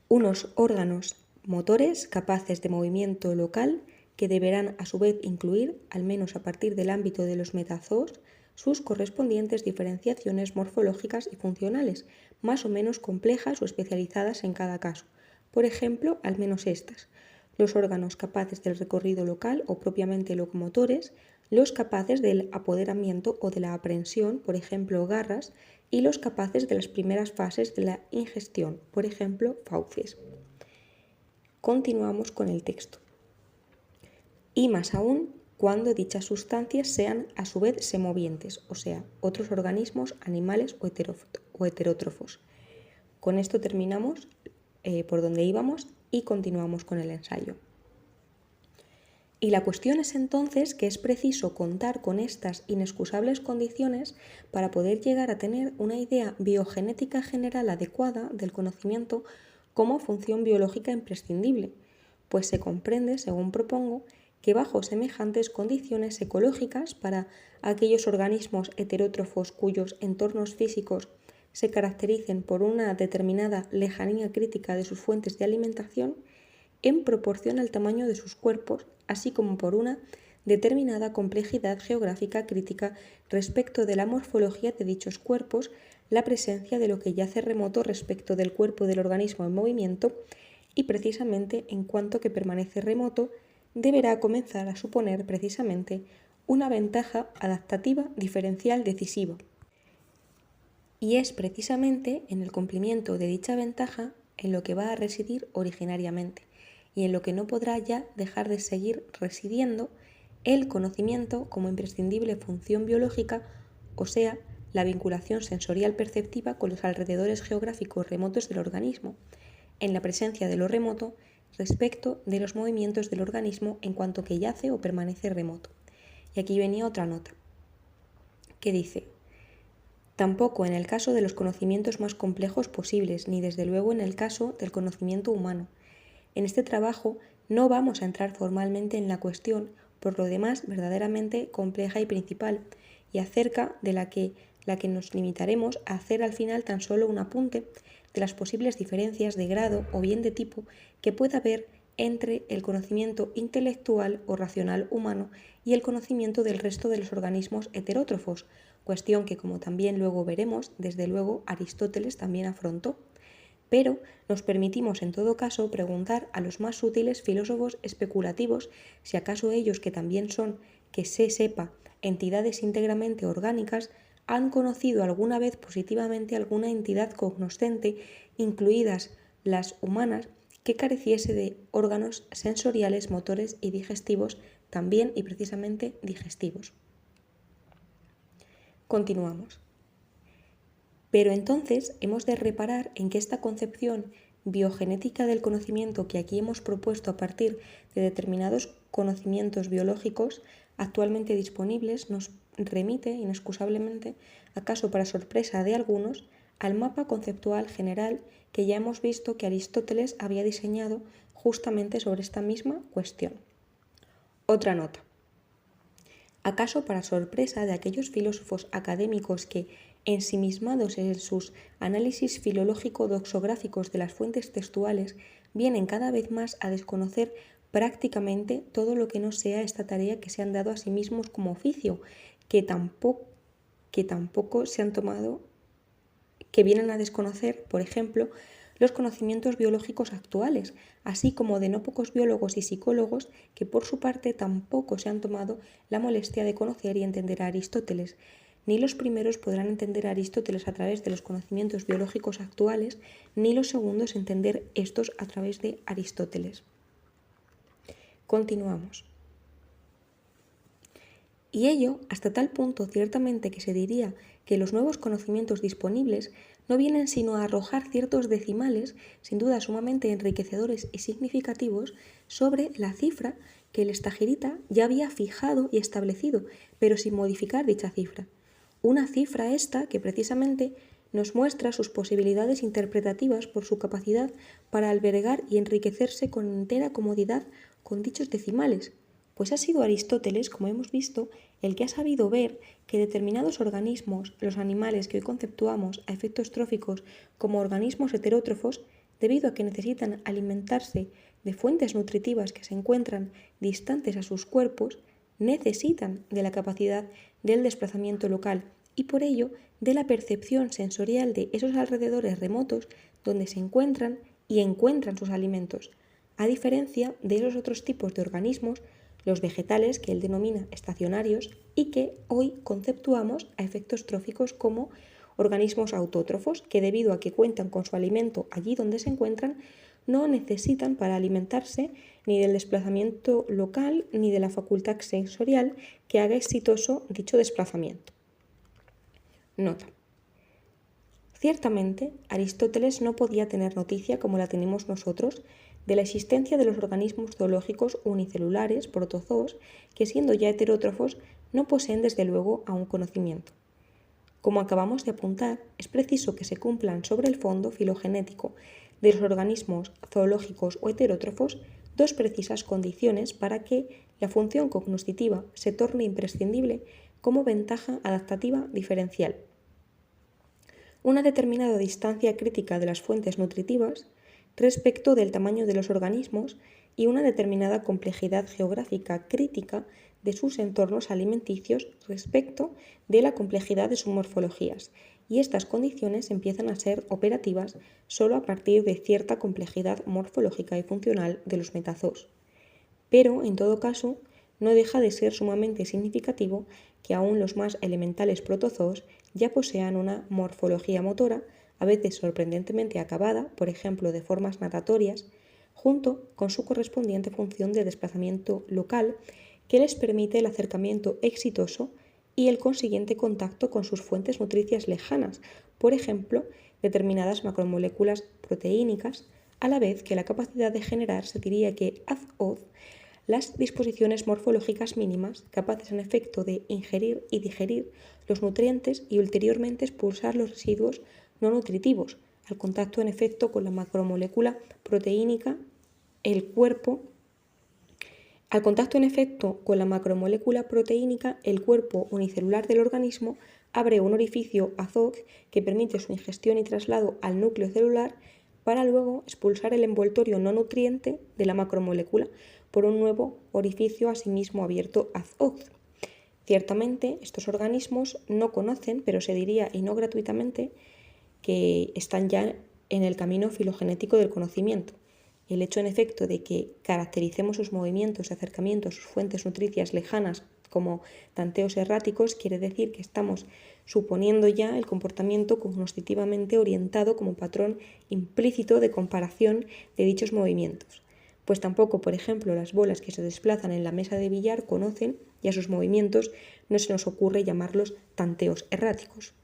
Unos órganos motores capaces de movimiento local que deberán a su vez incluir, al menos a partir del ámbito de los metazoos, sus correspondientes diferenciaciones morfológicas y funcionales, más o menos complejas o especializadas en cada caso. Por ejemplo, al menos estas: los órganos capaces del recorrido local o propiamente locomotores, los capaces del apoderamiento o de la aprehensión, por ejemplo, garras, y los capaces de las primeras fases de la ingestión, por ejemplo, fauces. Continuamos con el texto. Y más aún cuando dichas sustancias sean a su vez semovientes, o sea, otros organismos, animales o heterótrofos. Con esto terminamos por donde íbamos y continuamos con el ensayo. Y la cuestión es entonces que es preciso contar con estas inexcusables condiciones para poder llegar a tener una idea biogenética general adecuada del conocimiento como función biológica imprescindible, pues se comprende, según propongo, que bajo semejantes condiciones ecológicas para aquellos organismos heterótrofos cuyos entornos físicos se caractericen por una determinada lejanía crítica de sus fuentes de alimentación, en proporción al tamaño de sus cuerpos, así como por una determinada complejidad geográfica crítica respecto de la morfología de dichos cuerpos, la presencia de lo que yace remoto respecto del cuerpo del organismo en movimiento, y precisamente en cuanto que permanece remoto, deberá comenzar a suponer precisamente una ventaja adaptativa diferencial decisiva. Y es precisamente en el cumplimiento de dicha ventaja en lo que va a residir originariamente, y en lo que no podrá ya dejar de seguir residiendo el conocimiento como imprescindible función biológica, o sea, la vinculación sensorial perceptiva con los alrededores geográficos remotos del organismo, en la presencia de lo remoto respecto de los movimientos del organismo en cuanto que yace o permanece remoto. Y aquí venía otra nota, que dice: tampoco en el caso de los conocimientos más complejos posibles, ni desde luego en el caso del conocimiento humano. En este trabajo no vamos a entrar formalmente en la cuestión, por lo demás verdaderamente compleja y principal, y acerca de la que nos limitaremos a hacer al final tan solo un apunte de las posibles diferencias de grado o bien de tipo que pueda haber entre el conocimiento intelectual o racional humano y el conocimiento del resto de los organismos heterótrofos, cuestión que, como también luego veremos, desde luego Aristóteles también afrontó. Pero nos permitimos en todo caso preguntar a los más sutiles filósofos especulativos si acaso ellos, que también son, que se sepa, entidades íntegramente orgánicas, han conocido alguna vez positivamente alguna entidad cognoscente, incluidas las humanas, que careciese de órganos sensoriales, motores y digestivos, también y precisamente digestivos. Continuamos. Pero entonces hemos de reparar en que esta concepción biogenética del conocimiento que aquí hemos propuesto a partir de determinados conocimientos biológicos actualmente disponibles nos remite inexcusablemente, acaso para sorpresa de algunos, al mapa conceptual general que ya hemos visto que Aristóteles había diseñado justamente sobre esta misma cuestión. Otra nota. ¿Acaso para sorpresa de aquellos filósofos académicos que, ensimismados en sus análisis filológico-doxográficos de las fuentes textuales, vienen cada vez más a desconocer prácticamente todo lo que no sea esta tarea que se han dado a sí mismos como oficio, que tampoco se han tomado, que vienen a desconocer, por ejemplo, los conocimientos biológicos actuales, así como de no pocos biólogos y psicólogos que por su parte tampoco se han tomado la molestia de conocer y entender a Aristóteles? Ni los primeros podrán entender a Aristóteles a través de los conocimientos biológicos actuales, ni los segundos entender estos a través de Aristóteles. Continuamos. Y ello hasta tal punto ciertamente que se diría que los nuevos conocimientos disponibles no vienen sino a arrojar ciertos decimales, sin duda sumamente enriquecedores y significativos, sobre la cifra que el Stagirita ya había fijado y establecido, pero sin modificar dicha cifra. Una cifra esta que precisamente nos muestra sus posibilidades interpretativas por su capacidad para albergar y enriquecerse con entera comodidad con dichos decimales, pues ha sido Aristóteles, como hemos visto, el que ha sabido ver que determinados organismos, los animales que hoy conceptuamos a efectos tróficos como organismos heterótrofos, debido a que necesitan alimentarse de fuentes nutritivas que se encuentran distantes a sus cuerpos, necesitan de la capacidad del desplazamiento local y por ello de la percepción sensorial de esos alrededores remotos donde se encuentran y encuentran sus alimentos, a diferencia de esos otros tipos de organismos, los vegetales que él denomina estacionarios y que hoy conceptuamos a efectos tróficos como organismos autótrofos que debido a que cuentan con su alimento allí donde se encuentran, no necesitan para alimentarse ni del desplazamiento local ni de la facultad sensorial que haga exitoso dicho desplazamiento. Nota. Ciertamente, Aristóteles no podía tener noticia, como la tenemos nosotros, de la existencia de los organismos zoológicos unicelulares, protozoos, que siendo ya heterótrofos, no poseen desde luego aún conocimiento. Como acabamos de apuntar, es preciso que se cumplan sobre el fondo filogenético de los organismos zoológicos o heterótrofos dos precisas condiciones para que la función cognoscitiva se torne imprescindible como ventaja adaptativa diferencial. Una determinada distancia crítica de las fuentes nutritivas respecto del tamaño de los organismos y una determinada complejidad geográfica crítica de sus entornos alimenticios respecto de la complejidad de sus morfologías, y estas condiciones empiezan a ser operativas solo a partir de cierta complejidad morfológica y funcional de los metazoos. Pero, en todo caso, no deja de ser sumamente significativo que aún los más elementales protozoos ya posean una morfología motora, a veces sorprendentemente acabada, por ejemplo de formas natatorias, junto con su correspondiente función de desplazamiento local que les permite el acercamiento exitoso y el consiguiente contacto con sus fuentes nutricias lejanas, por ejemplo, determinadas macromoléculas proteínicas, a la vez que la capacidad de generar se diría que az-oz las disposiciones morfológicas mínimas capaces en efecto de ingerir y digerir los nutrientes y ulteriormente expulsar los residuos no nutritivos al contacto en efecto con la macromolécula proteínica, el cuerpo unicelular del organismo abre un orificio az-oz que permite su ingestión y traslado al núcleo celular para luego expulsar el envoltorio no nutriente de la macromolécula por un nuevo orificio asimismo abierto az-oz. Ciertamente, estos organismos no conocen, pero se diría, y no gratuitamente, que están ya en el camino filogenético del conocimiento. El hecho, en efecto, de que caractericemos sus movimientos y acercamientos, sus fuentes nutricias lejanas, como tanteos erráticos, quiere decir que estamos suponiendo ya el comportamiento cognoscitivamente orientado como patrón implícito de comparación de dichos movimientos. Pues tampoco, por ejemplo, las bolas que se desplazan en la mesa de billar conocen y a sus movimientos no se nos ocurre llamarlos tanteos erráticos.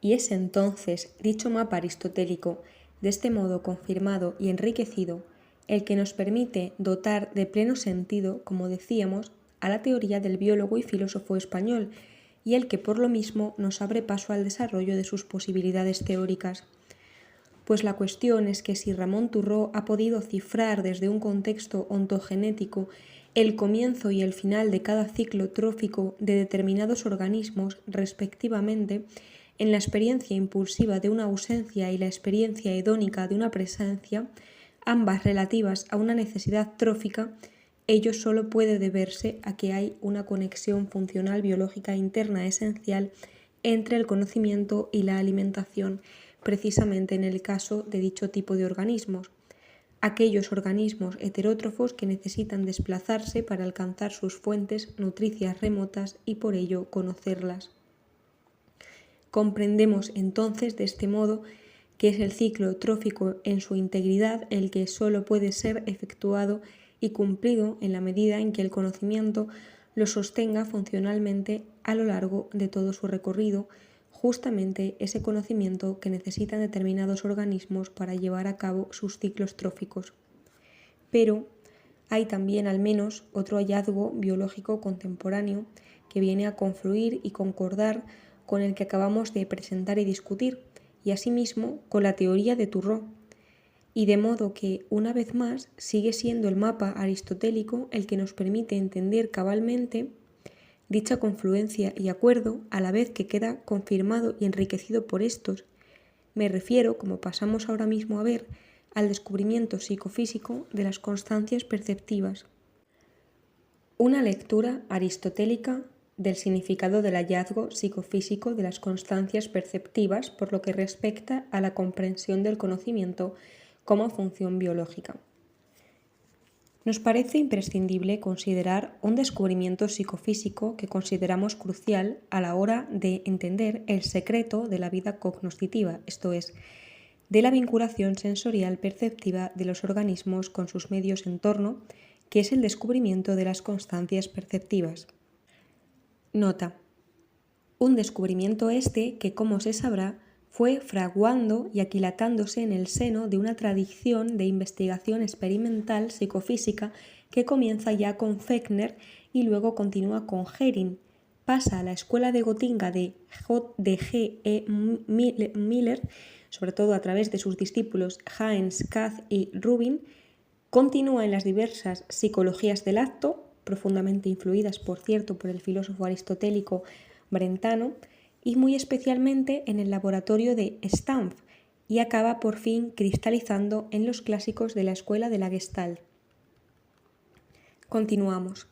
Y es entonces dicho mapa aristotélico, de este modo confirmado y enriquecido, el que nos permite dotar de pleno sentido, como decíamos, a la teoría del biólogo y filósofo español, y el que por lo mismo nos abre paso al desarrollo de sus posibilidades teóricas. Pues la cuestión es que si Ramón Turró ha podido cifrar desde un contexto ontogenético el comienzo y el final de cada ciclo trófico de determinados organismos respectivamente, en la experiencia impulsiva de una ausencia y la experiencia hedónica de una presencia, ambas relativas a una necesidad trófica, ello solo puede deberse a que hay una conexión funcional biológica interna esencial entre el conocimiento y la alimentación, precisamente en el caso de dicho tipo de organismos, aquellos organismos heterótrofos que necesitan desplazarse para alcanzar sus fuentes nutricias remotas y por ello conocerlas. Comprendemos entonces de este modo que es el ciclo trófico en su integridad el que solo puede ser efectuado y cumplido en la medida en que el conocimiento lo sostenga funcionalmente a lo largo de todo su recorrido, justamente ese conocimiento que necesitan determinados organismos para llevar a cabo sus ciclos tróficos. Pero hay también al menos otro hallazgo biológico contemporáneo que viene a confluir y concordar con el que acabamos de presentar y discutir, y asimismo con la teoría de Turró, y de modo que, una vez más, sigue siendo el mapa aristotélico el que nos permite entender cabalmente dicha confluencia y acuerdo, a la vez que queda confirmado y enriquecido por estos, Me refiero, como pasamos ahora mismo a ver, al descubrimiento psicofísico de las constancias perceptivas. Una lectura aristotélica del significado del hallazgo psicofísico de las constancias perceptivas por lo que respecta a la comprensión del conocimiento como función biológica. Nos parece imprescindible considerar un descubrimiento psicofísico que consideramos crucial a la hora de entender el secreto de la vida cognoscitiva, esto es, de la vinculación sensorial perceptiva de los organismos con sus medios entorno, que es el descubrimiento de las constancias perceptivas. Nota: un descubrimiento este que, como se sabrá, fue fraguando y aquilatándose en el seno de una tradición de investigación experimental psicofísica que comienza ya con Fechner y luego continúa con Hering, pasa a la escuela de Gotinga de G. E. Miller, sobre todo a través de sus discípulos Heinz, Kath y Rubin, continúa en las diversas psicologías del acto, profundamente influidas, por cierto, por el filósofo aristotélico Brentano, y muy especialmente en el laboratorio de Stumpf, y acaba por fin cristalizando en los clásicos de la escuela de la Gestalt. Continuamos.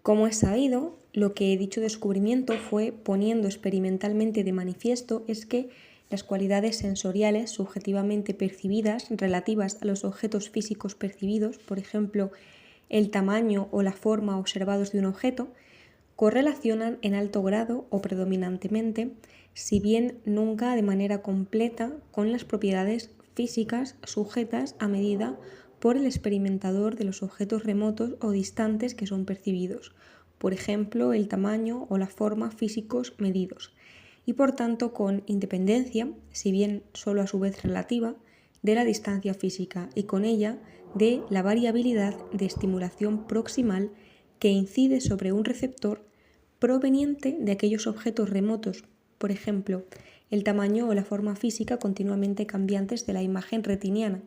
Como es sabido, lo que dicho descubrimiento fue poniendo experimentalmente de manifiesto es que las cualidades sensoriales subjetivamente percibidas relativas a los objetos físicos percibidos, por ejemplo, el tamaño o la forma observados de un objeto, correlacionan en alto grado o predominantemente, si bien nunca de manera completa, con las propiedades físicas sujetas a medida por el experimentador de los objetos remotos o distantes que son percibidos, por ejemplo, el tamaño o la forma físicos medidos, y por tanto con independencia, si bien solo a su vez relativa, de la distancia física y con ella de la variabilidad de estimulación proximal que incide sobre un receptor proveniente de aquellos objetos remotos, por ejemplo, el tamaño o la forma física continuamente cambiantes de la imagen retiniana.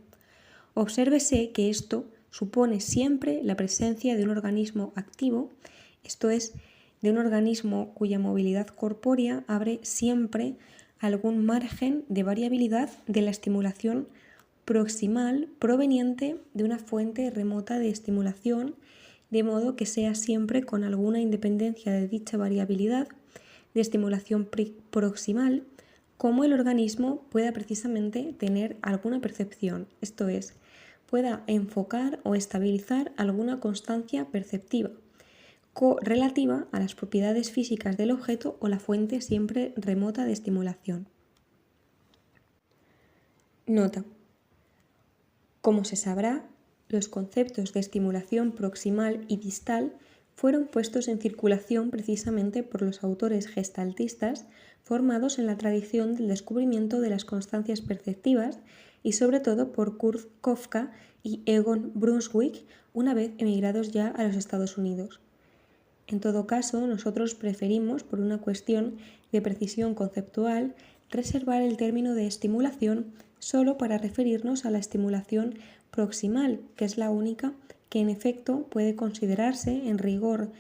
Obsérvese que esto supone siempre la presencia de un organismo activo, esto es, de un organismo cuya movilidad corpórea abre siempre algún margen de variabilidad de la estimulación proximal proveniente de una fuente remota de estimulación, de modo que sea siempre con alguna independencia de dicha variabilidad de estimulación proximal, como el organismo pueda precisamente tener alguna percepción, esto es, pueda enfocar o estabilizar alguna constancia perceptiva relativa a las propiedades físicas del objeto o la fuente siempre remota de estimulación. Nota: como se sabrá, los conceptos de estimulación proximal y distal fueron puestos en circulación precisamente por los autores gestaltistas formados en la tradición del descubrimiento de las constancias perceptivas y sobre todo por Kurt Kofka y Egon Brunswick, una vez emigrados ya a los Estados Unidos. En todo caso, nosotros preferimos, por una cuestión de precisión conceptual, reservar el término de estimulación solo para referirnos a la estimulación proximal, que es la única que en efecto puede considerarse en rigor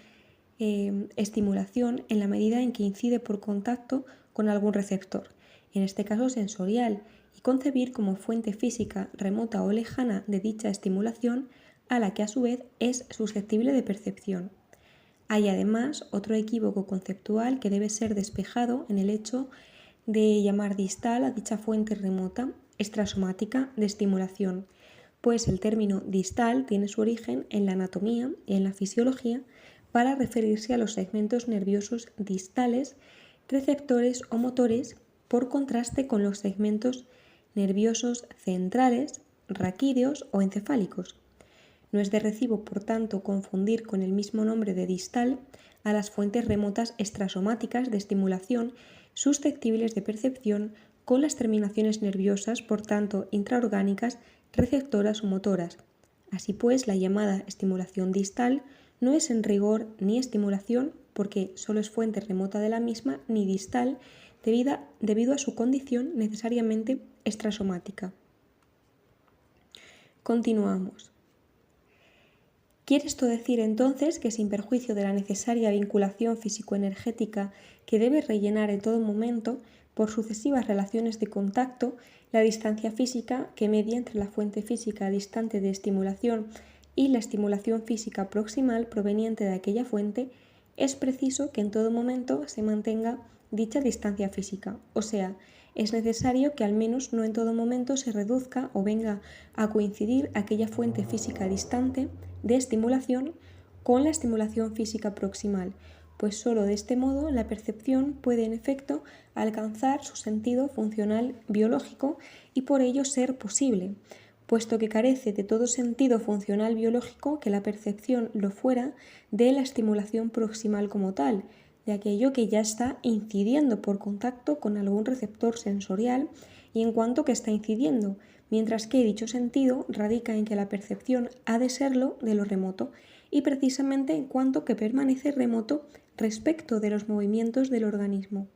estimulación en la medida en que incide por contacto con algún receptor, en este caso sensorial, y concebir como fuente física remota o lejana de dicha estimulación a la que a su vez es susceptible de percepción. Hay además otro equívoco conceptual que debe ser despejado en el hecho de llamar distal a dicha fuente remota extrasomática de estimulación, pues el término distal tiene su origen en la anatomía y en la fisiología para referirse a los segmentos nerviosos distales, receptores o motores, por contraste con los segmentos nerviosos centrales, raquídeos o encefálicos. No es de recibo, por tanto, confundir con el mismo nombre de distal a las fuentes remotas extrasomáticas de estimulación susceptibles de percepción con las terminaciones nerviosas, por tanto, intraorgánicas, receptoras o motoras. Así pues, la llamada estimulación distal no es en rigor ni estimulación, porque solo es fuente remota de la misma, ni distal, debido a su condición necesariamente extrasomática. Continuamos. ¿Quiere esto decir entonces que, sin perjuicio de la necesaria vinculación físico-energética que debe rellenar en todo momento, por sucesivas relaciones de contacto, la distancia física que media entre la fuente física distante de estimulación y la estimulación física proximal proveniente de aquella fuente, es preciso que en todo momento se mantenga dicha distancia física, o sea, es necesario que al menos no en todo momento se reduzca o venga a coincidir aquella fuente física distante de estimulación con la estimulación física proximal, pues sólo de este modo la percepción puede en efecto alcanzar su sentido funcional biológico y por ello ser posible, puesto que carece de todo sentido funcional biológico que la percepción lo fuera de la estimulación proximal como tal, de aquello que ya está incidiendo por contacto con algún receptor sensorial y en cuanto que está incidiendo, mientras que dicho sentido radica en que la percepción ha de serlo de lo remoto y precisamente en cuanto que permanece remoto respecto de los movimientos del organismo.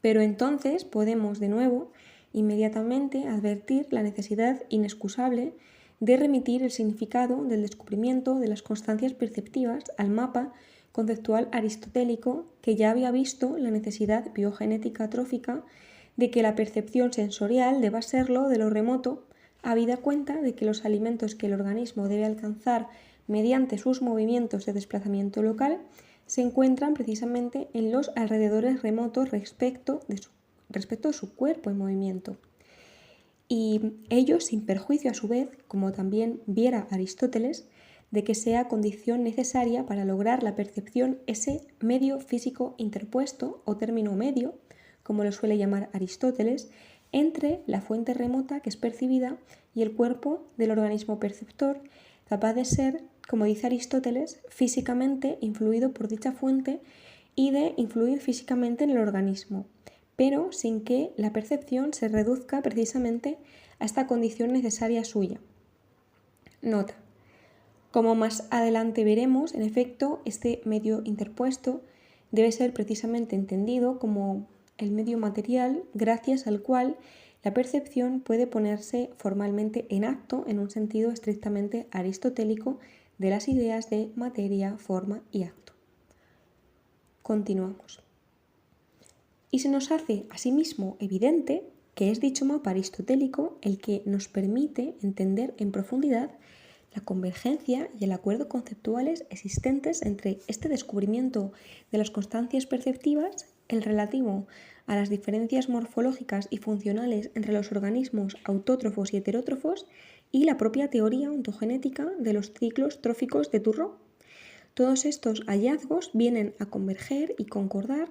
Pero entonces podemos de nuevo inmediatamente advertir la necesidad inexcusable de remitir el significado del descubrimiento de las constancias perceptivas al mapa conceptual aristotélico que ya había visto la necesidad biogenética trófica de que la percepción sensorial deba serlo de lo remoto, habida cuenta de que los alimentos que el organismo debe alcanzar mediante sus movimientos de desplazamiento local se encuentran precisamente en los alrededores remotos respecto de su cuerpo en movimiento. Y ello sin perjuicio a su vez, como también viera Aristóteles, de que sea condición necesaria para lograr la percepción ese medio físico interpuesto o término medio, como lo suele llamar Aristóteles, entre la fuente remota que es percibida y el cuerpo del organismo perceptor, capaz de ser, como dice Aristóteles, físicamente influido por dicha fuente y de influir físicamente en el organismo, pero sin que la percepción se reduzca precisamente a esta condición necesaria suya. Nota. Como más adelante veremos, en efecto, este medio interpuesto debe ser precisamente entendido como el medio material gracias al cual la percepción puede ponerse formalmente en acto en un sentido estrictamente aristotélico de las ideas de materia, forma y acto. Continuamos. Y se nos hace asimismo evidente que es dicho mapa aristotélico el que nos permite entender en profundidad la convergencia y el acuerdo conceptuales existentes entre este descubrimiento de las constancias perceptivas, el relativo a las diferencias morfológicas y funcionales entre los organismos autótrofos y heterótrofos y la propia teoría ontogenética de los ciclos tróficos de Turreau. Todos estos hallazgos vienen a converger y concordar,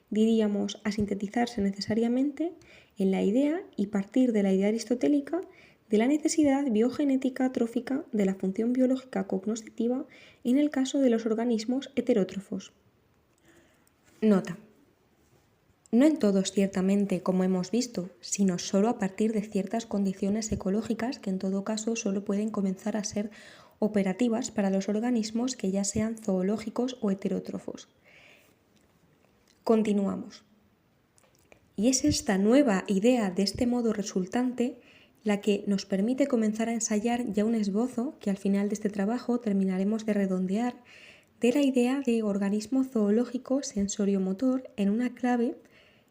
diríamos a sintetizarse necesariamente en la idea y partir de la idea aristotélica de la necesidad biogenética trófica de la función biológica cognoscitiva en el caso de los organismos heterótrofos. Nota. No en todos ciertamente, como hemos visto, sino solo a partir de ciertas condiciones ecológicas que en todo caso solo pueden comenzar a ser operativas para los organismos que ya sean zoológicos o heterótrofos. Continuamos. Y es esta nueva idea de este modo resultante la que nos permite comenzar a ensayar ya un esbozo que al final de este trabajo terminaremos de redondear de la idea de organismo zoológico sensoriomotor en una clave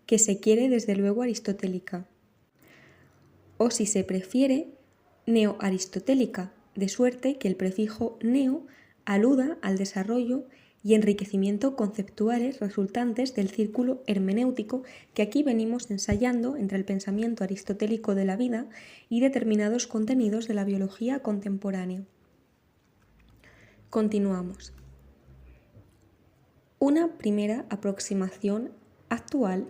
que se quiere desde luego aristotélica, o si se prefiere, neoaristotélica, de suerte que el prefijo neo aluda al desarrollo y enriquecimiento conceptuales resultantes del círculo hermenéutico que aquí venimos ensayando entre el pensamiento aristotélico de la vida y determinados contenidos de la biología contemporánea. Continuamos. Una primera aproximación actual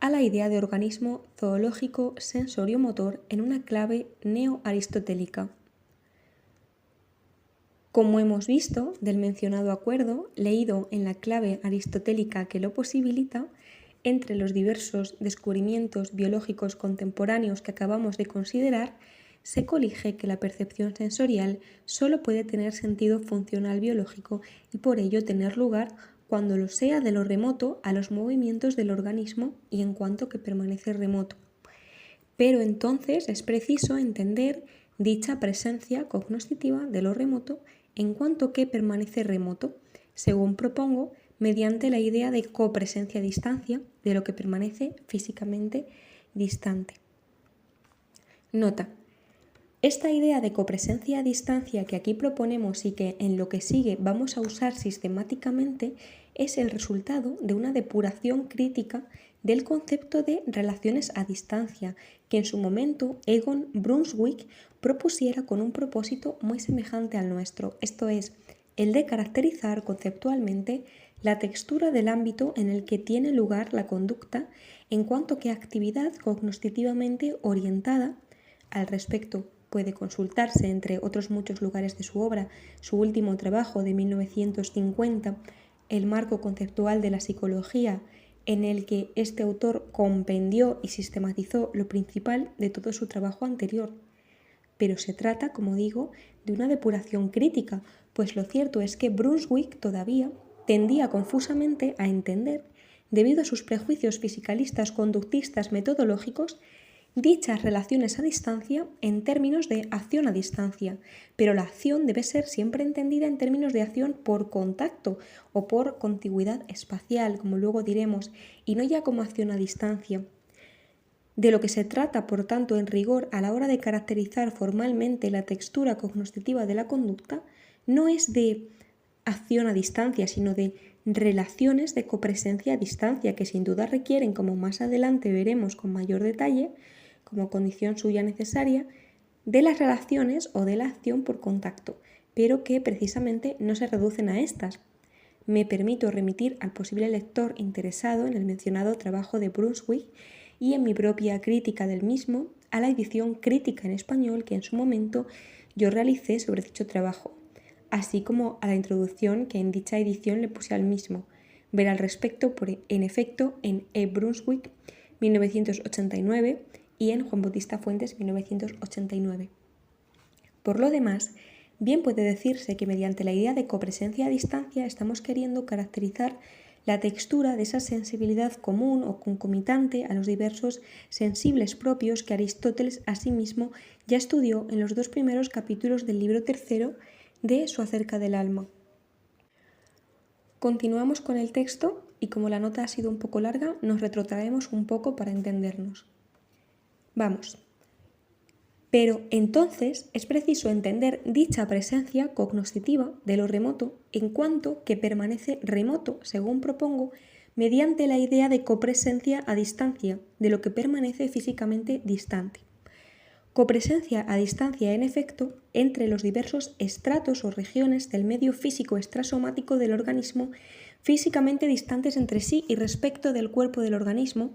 a la idea de organismo zoológico sensoriomotor en una clave neoaristotélica. Como hemos visto del mencionado acuerdo, leído en la clave aristotélica que lo posibilita, entre los diversos descubrimientos biológicos contemporáneos que acabamos de considerar, se colige que la percepción sensorial solo puede tener sentido funcional biológico y por ello tener lugar cuando lo sea de lo remoto a los movimientos del organismo y en cuanto que permanece remoto. Pero entonces es preciso entender dicha presencia cognoscitiva de lo remoto en cuanto que permanece remoto, según propongo, mediante la idea de copresencia a distancia de lo que permanece físicamente distante. Nota: esta idea de copresencia a distancia que aquí proponemos y que en lo que sigue vamos a usar sistemáticamente es el resultado de una depuración crítica del concepto de relaciones a distancia que en su momento Egon Brunswick propusiera con un propósito muy semejante al nuestro, esto es, el de caracterizar conceptualmente la textura del ámbito en el que tiene lugar la conducta en cuanto que actividad cognoscitivamente orientada. Al respecto, puede consultarse, entre otros muchos lugares de su obra, su último trabajo de 1950, El marco conceptual de la psicología, en el que este autor compendió y sistematizó lo principal de todo su trabajo anterior. Pero se trata, como digo, de una depuración crítica, pues lo cierto es que Brunswick todavía tendía confusamente a entender, debido a sus prejuicios fisicalistas, conductistas, metodológicos, dichas relaciones a distancia en términos de acción a distancia, pero la acción debe ser siempre entendida en términos de acción por contacto o por contigüidad espacial, como luego diremos, y no ya como acción a distancia. De lo que se trata, por tanto, en rigor a la hora de caracterizar formalmente la textura cognoscitiva de la conducta, no es de acción a distancia, sino de relaciones de copresencia a distancia, que sin duda requieren, como más adelante veremos con mayor detalle, como condición suya necesaria, de las relaciones o de la acción por contacto, pero que precisamente no se reducen a estas. Me permito remitir al posible lector interesado en el mencionado trabajo de Brunswick y en mi propia crítica del mismo a la edición crítica en español que en su momento yo realicé sobre dicho trabajo, así como a la introducción que en dicha edición le puse al mismo. Ver al respecto, en efecto, en E. Brunswick, 1989, y en Juan Bautista Fuentes, 1989. Por lo demás, bien puede decirse que mediante la idea de copresencia a distancia estamos queriendo caracterizar la textura de esa sensibilidad común o concomitante a los diversos sensibles propios que Aristóteles asimismo ya estudió en los 2 primeros capítulos del libro tercero de su Acerca del alma. Continuamos con el texto y como la nota ha sido un poco larga, nos retrotraemos un poco para entendernos. Vamos. Pero entonces es preciso entender dicha presencia cognoscitiva de lo remoto en cuanto que permanece remoto, según propongo, mediante la idea de copresencia a distancia de lo que permanece físicamente distante. Copresencia a distancia, en efecto, entre los diversos estratos o regiones del medio físico extrasomático del organismo físicamente distantes entre sí y respecto del cuerpo del organismo,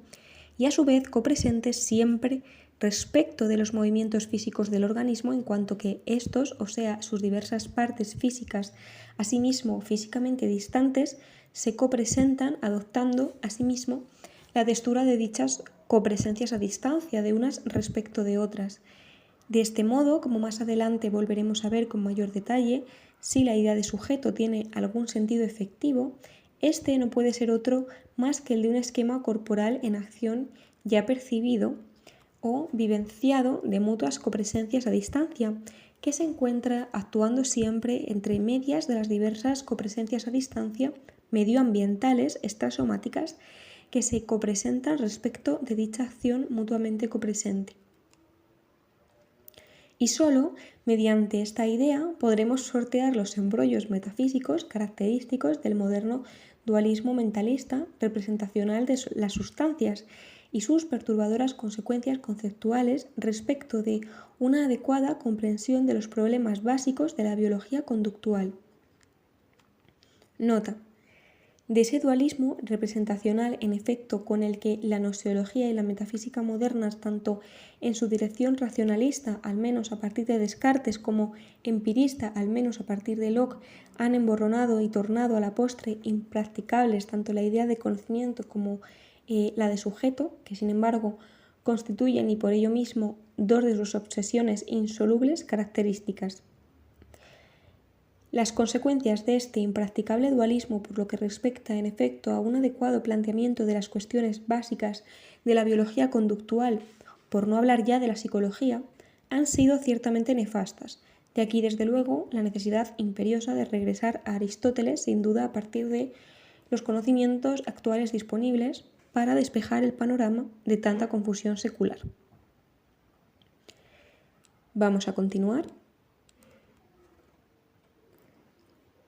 y a su vez copresentes siempre respecto de los movimientos físicos del organismo en cuanto que estos, o sea, sus diversas partes físicas, asimismo físicamente distantes, se copresentan adoptando asimismo la textura de dichas copresencias a distancia de unas respecto de otras. De este modo, como más adelante volveremos a ver con mayor detalle, si la idea de sujeto tiene algún sentido efectivo, este no puede ser otro más que el de un esquema corporal en acción ya percibido o vivenciado de mutuas copresencias a distancia, que se encuentra actuando siempre entre medias de las diversas copresencias a distancia medioambientales extrasomáticas que se copresentan respecto de dicha acción mutuamente copresente. Y sólo mediante esta idea podremos sortear los embrollos metafísicos característicos del moderno dualismo mentalista representacional de las sustancias y sus perturbadoras consecuencias conceptuales respecto de una adecuada comprensión de los problemas básicos de la biología conductual. Nota: de ese dualismo representacional, en efecto, con el que la gnoseología y la metafísica modernas, tanto en su dirección racionalista, al menos a partir de Descartes, como empirista, al menos a partir de Locke, han emborronado y tornado a la postre impracticables tanto la idea de conocimiento como la de sujeto, que sin embargo constituyen y por ello mismo dos de sus obsesiones insolubles características. Las consecuencias de este impracticable dualismo por lo que respecta en efecto a un adecuado planteamiento de las cuestiones básicas de la biología conductual, por no hablar ya de la psicología, han sido ciertamente nefastas. De aquí, desde luego, la necesidad imperiosa de regresar a Aristóteles, sin duda a partir de los conocimientos actuales disponibles para despejar el panorama de tanta confusión secular. Vamos a continuar.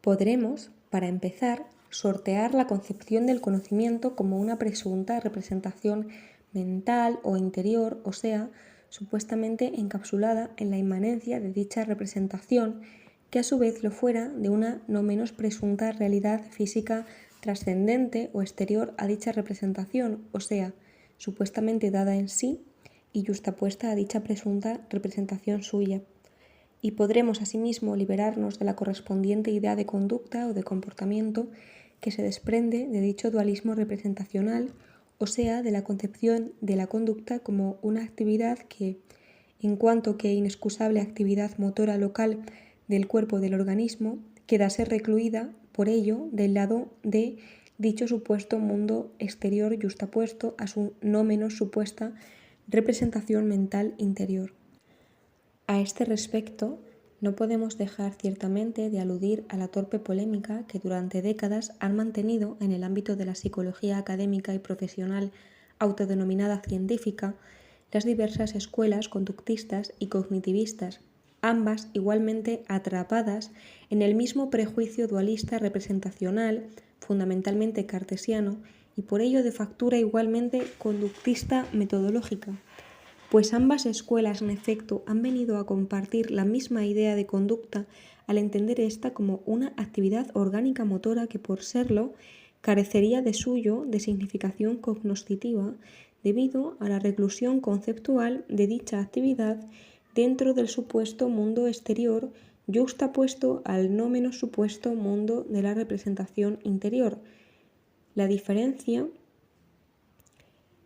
Podremos, para empezar, sortear la concepción del conocimiento como una presunta representación mental o interior, o sea, supuestamente encapsulada en la inmanencia de dicha representación, que a su vez lo fuera de una no menos presunta realidad física trascendente o exterior a dicha representación, o sea, supuestamente dada en sí y justapuesta a dicha presunta representación suya. Y podremos asimismo liberarnos de la correspondiente idea de conducta o de comportamiento que se desprende de dicho dualismo representacional, o sea, de la concepción de la conducta como una actividad que, en cuanto que inexcusable actividad motora local del cuerpo del organismo, quedase recluida, por ello, del lado de dicho supuesto mundo exterior justapuesto a su no menos supuesta representación mental interior. A este respecto, no podemos dejar ciertamente de aludir a la torpe polémica que durante décadas han mantenido en el ámbito de la psicología académica y profesional autodenominada científica las diversas escuelas conductistas y cognitivistas, ambas igualmente atrapadas en el mismo prejuicio dualista representacional, fundamentalmente cartesiano, y por ello de factura igualmente conductista metodológica. Pues ambas escuelas, en efecto, han venido a compartir la misma idea de conducta al entender esta como una actividad orgánica motora que, por serlo, carecería de suyo de significación cognoscitiva debido a la reclusión conceptual de dicha actividad dentro del supuesto mundo exterior yuxtapuesto al no menos supuesto mundo de la representación interior. La diferencia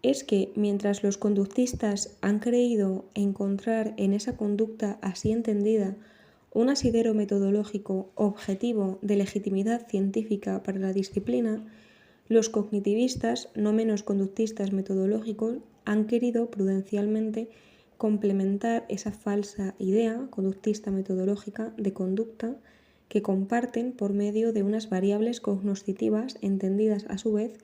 es que mientras los conductistas han creído encontrar en esa conducta así entendida un asidero metodológico objetivo de legitimidad científica para la disciplina, los cognitivistas, no menos conductistas metodológicos, han querido prudencialmente complementar esa falsa idea conductista metodológica de conducta que comparten por medio de unas variables cognoscitivas entendidas a su vez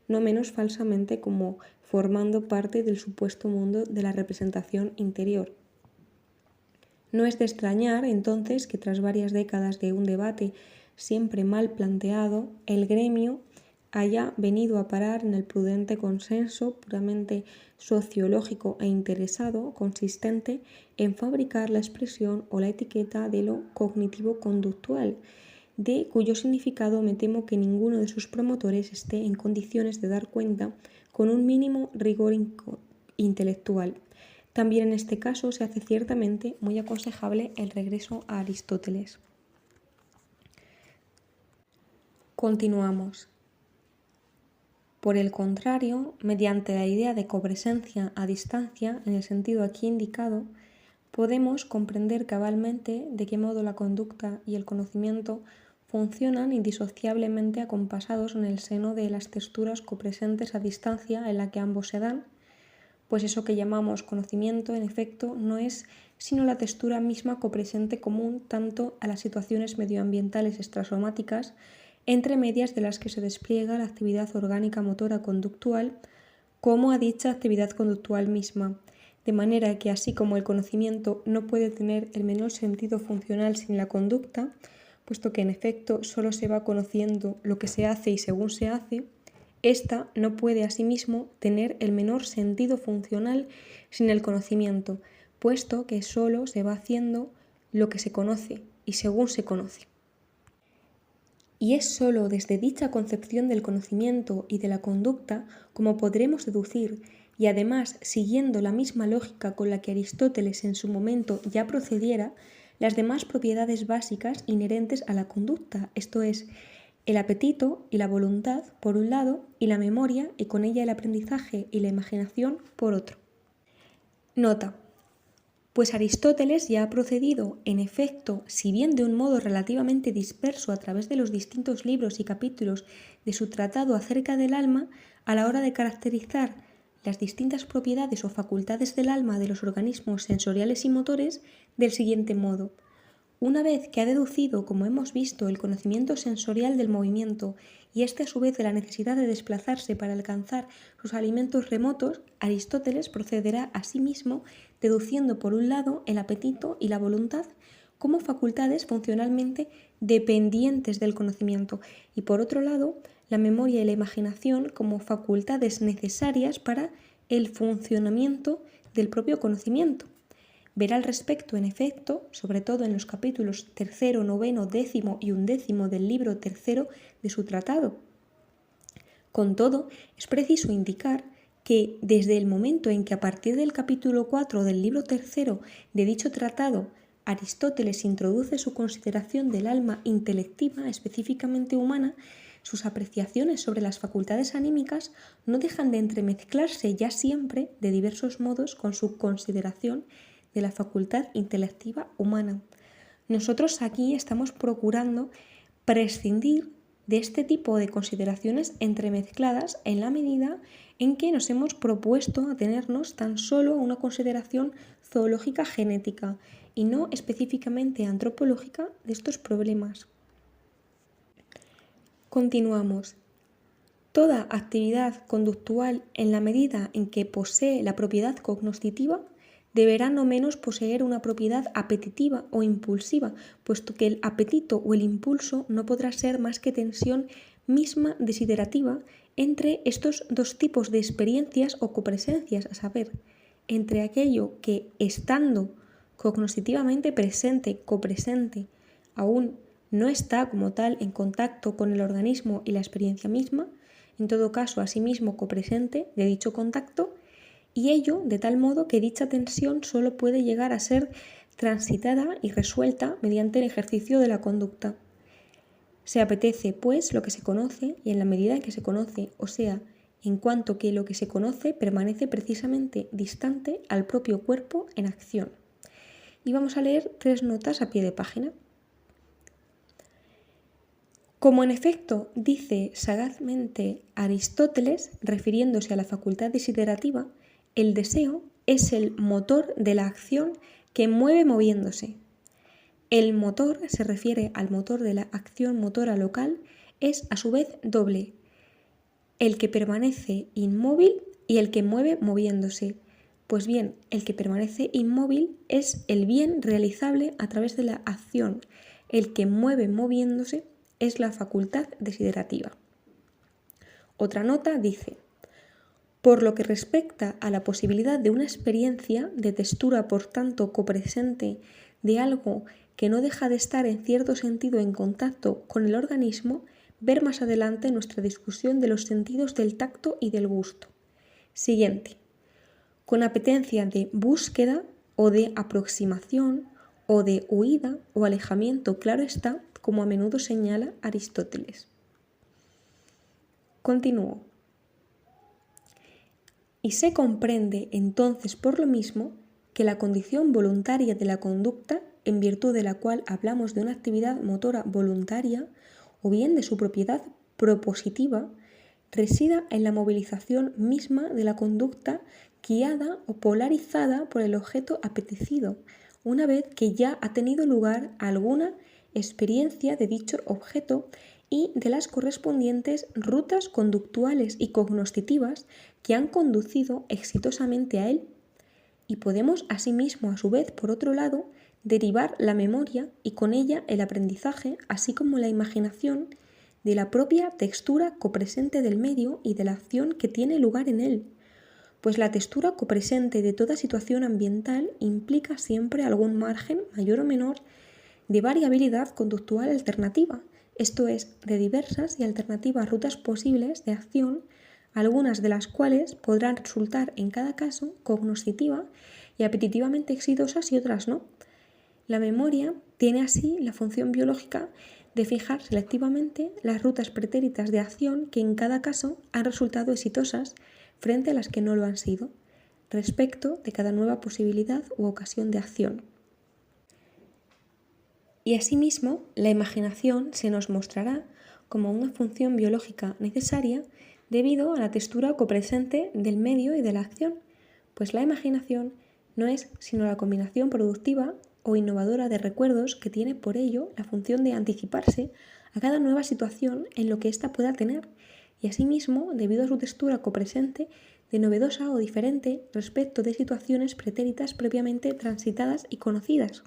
no menos falsamente como formando parte del supuesto mundo de la representación interior. No es de extrañar, entonces, que tras varias décadas de un debate siempre mal planteado, el gremio haya venido a parar en el prudente consenso puramente sociológico e interesado, consistente en fabricar la expresión o la etiqueta de lo cognitivo-conductual, de cuyo significado me temo que ninguno de sus promotores esté en condiciones de dar cuenta con un mínimo rigor intelectual. También en este caso se hace ciertamente muy aconsejable el regreso a Aristóteles. Continuamos. Por el contrario, mediante la idea de copresencia a distancia, en el sentido aquí indicado, podemos comprender cabalmente de qué modo la conducta y el conocimiento funcionan indisociablemente acompasados en el seno de las texturas copresentes a distancia en la que ambos se dan, pues eso que llamamos conocimiento, en efecto, no es sino la textura misma copresente común tanto a las situaciones medioambientales extrasomáticas, entre medias de las que se despliega la actividad orgánica motora conductual, como a dicha actividad conductual misma, de manera que así como el conocimiento no puede tener el menor sentido funcional sin la conducta, puesto que en efecto solo se va conociendo lo que se hace y según se hace, ésta no puede asimismo tener el menor sentido funcional sin el conocimiento, puesto que solo se va haciendo lo que se conoce y según se conoce. Y es solo desde dicha concepción del conocimiento y de la conducta como podremos deducir, y además siguiendo la misma lógica con la que Aristóteles en su momento ya procediera, las demás propiedades básicas inherentes a la conducta, esto es, el apetito y la voluntad por un lado y la memoria y con ella el aprendizaje y la imaginación por otro. Nota. Pues Aristóteles ya ha procedido, en efecto, si bien de un modo relativamente disperso a través de los distintos libros y capítulos de su tratado acerca del alma, a la hora de caracterizar las distintas propiedades o facultades del alma de los organismos sensoriales y motores del siguiente modo. Una vez que ha deducido, como hemos visto, el conocimiento sensorial del movimiento y este a su vez de la necesidad de desplazarse para alcanzar sus alimentos remotos, Aristóteles procederá asimismo deduciendo por un lado el apetito y la voluntad como facultades funcionalmente dependientes del conocimiento y por otro lado la memoria y la imaginación como facultades necesarias para el funcionamiento del propio conocimiento. Verá al respecto, en efecto, sobre todo en los capítulos 3, 9, 10 y 11 del libro 3 de su tratado. Con todo, es preciso indicar que desde el momento en que a partir del capítulo 4 del libro 3 de dicho tratado Aristóteles introduce su consideración del alma intelectiva, específicamente humana, sus apreciaciones sobre las facultades anímicas no dejan de entremezclarse ya siempre de diversos modos con su consideración de la facultad intelectiva humana. Nosotros aquí estamos procurando prescindir de este tipo de consideraciones entremezcladas en la medida en que nos hemos propuesto atenernos tan solo a una consideración zoológica genética y no específicamente antropológica de estos problemas. Continuamos. Toda actividad conductual, en la medida en que posee la propiedad cognoscitiva, deberá no menos poseer una propiedad apetitiva o impulsiva, puesto que el apetito o el impulso no podrá ser más que tensión misma desiderativa entre estos dos tipos de experiencias o copresencias, a saber, entre aquello que, estando cognoscitivamente presente, copresente, aún no está como tal en contacto con el organismo y la experiencia misma, en todo caso asimismo copresente de dicho contacto, y ello de tal modo que dicha tensión solo puede llegar a ser transitada y resuelta mediante el ejercicio de la conducta. Se apetece, pues, lo que se conoce y en la medida en que se conoce, o sea, en cuanto que lo que se conoce permanece precisamente distante al propio cuerpo en acción. Y vamos a leer 3 notas a pie de página. Como en efecto dice sagazmente Aristóteles, refiriéndose a la facultad desiderativa, el deseo es el motor de la acción que mueve moviéndose. El motor se refiere al motor de la acción motora local, es a su vez doble, el que permanece inmóvil y el que mueve moviéndose. Pues bien, el que permanece inmóvil es el bien realizable a través de la acción, el que mueve moviéndose es la facultad desiderativa. Otra nota dice: por lo que respecta a la posibilidad de una experiencia de textura, por tanto, copresente de algo que no deja de estar en cierto sentido en contacto con el organismo, ver más adelante nuestra discusión de los sentidos del tacto y del gusto. Siguiente. Con apetencia de búsqueda o de aproximación o de huida o alejamiento, claro está, como a menudo señala Aristóteles. Continúo. Y se comprende entonces por lo mismo que la condición voluntaria de la conducta, en virtud de la cual hablamos de una actividad motora voluntaria o bien de su propiedad propositiva, resida en la movilización misma de la conducta guiada o polarizada por el objeto apetecido, una vez que ya ha tenido lugar alguna experiencia de dicho objeto y de las correspondientes rutas conductuales y cognoscitivas que han conducido exitosamente a él. Y podemos asimismo, a su vez, por otro lado, derivar la memoria y con ella el aprendizaje, así como la imaginación, de la propia textura copresente del medio y de la acción que tiene lugar en él, pues la textura copresente de toda situación ambiental implica siempre algún margen, mayor o menor, de variabilidad conductual alternativa, esto es, de diversas y alternativas rutas posibles de acción, algunas de las cuales podrán resultar en cada caso cognoscitiva y apetitivamente exitosas y otras no. La memoria tiene así la función biológica de fijar selectivamente las rutas pretéritas de acción que en cada caso han resultado exitosas frente a las que no lo han sido, respecto de cada nueva posibilidad u ocasión de acción. Y asimismo, la imaginación se nos mostrará como una función biológica necesaria debido a la textura copresente del medio y de la acción, pues la imaginación no es sino la combinación productiva o innovadora de recuerdos que tiene por ello la función de anticiparse a cada nueva situación en lo que ésta pueda tener, y asimismo, debido a su textura copresente, de novedosa o diferente respecto de situaciones pretéritas previamente transitadas y conocidas.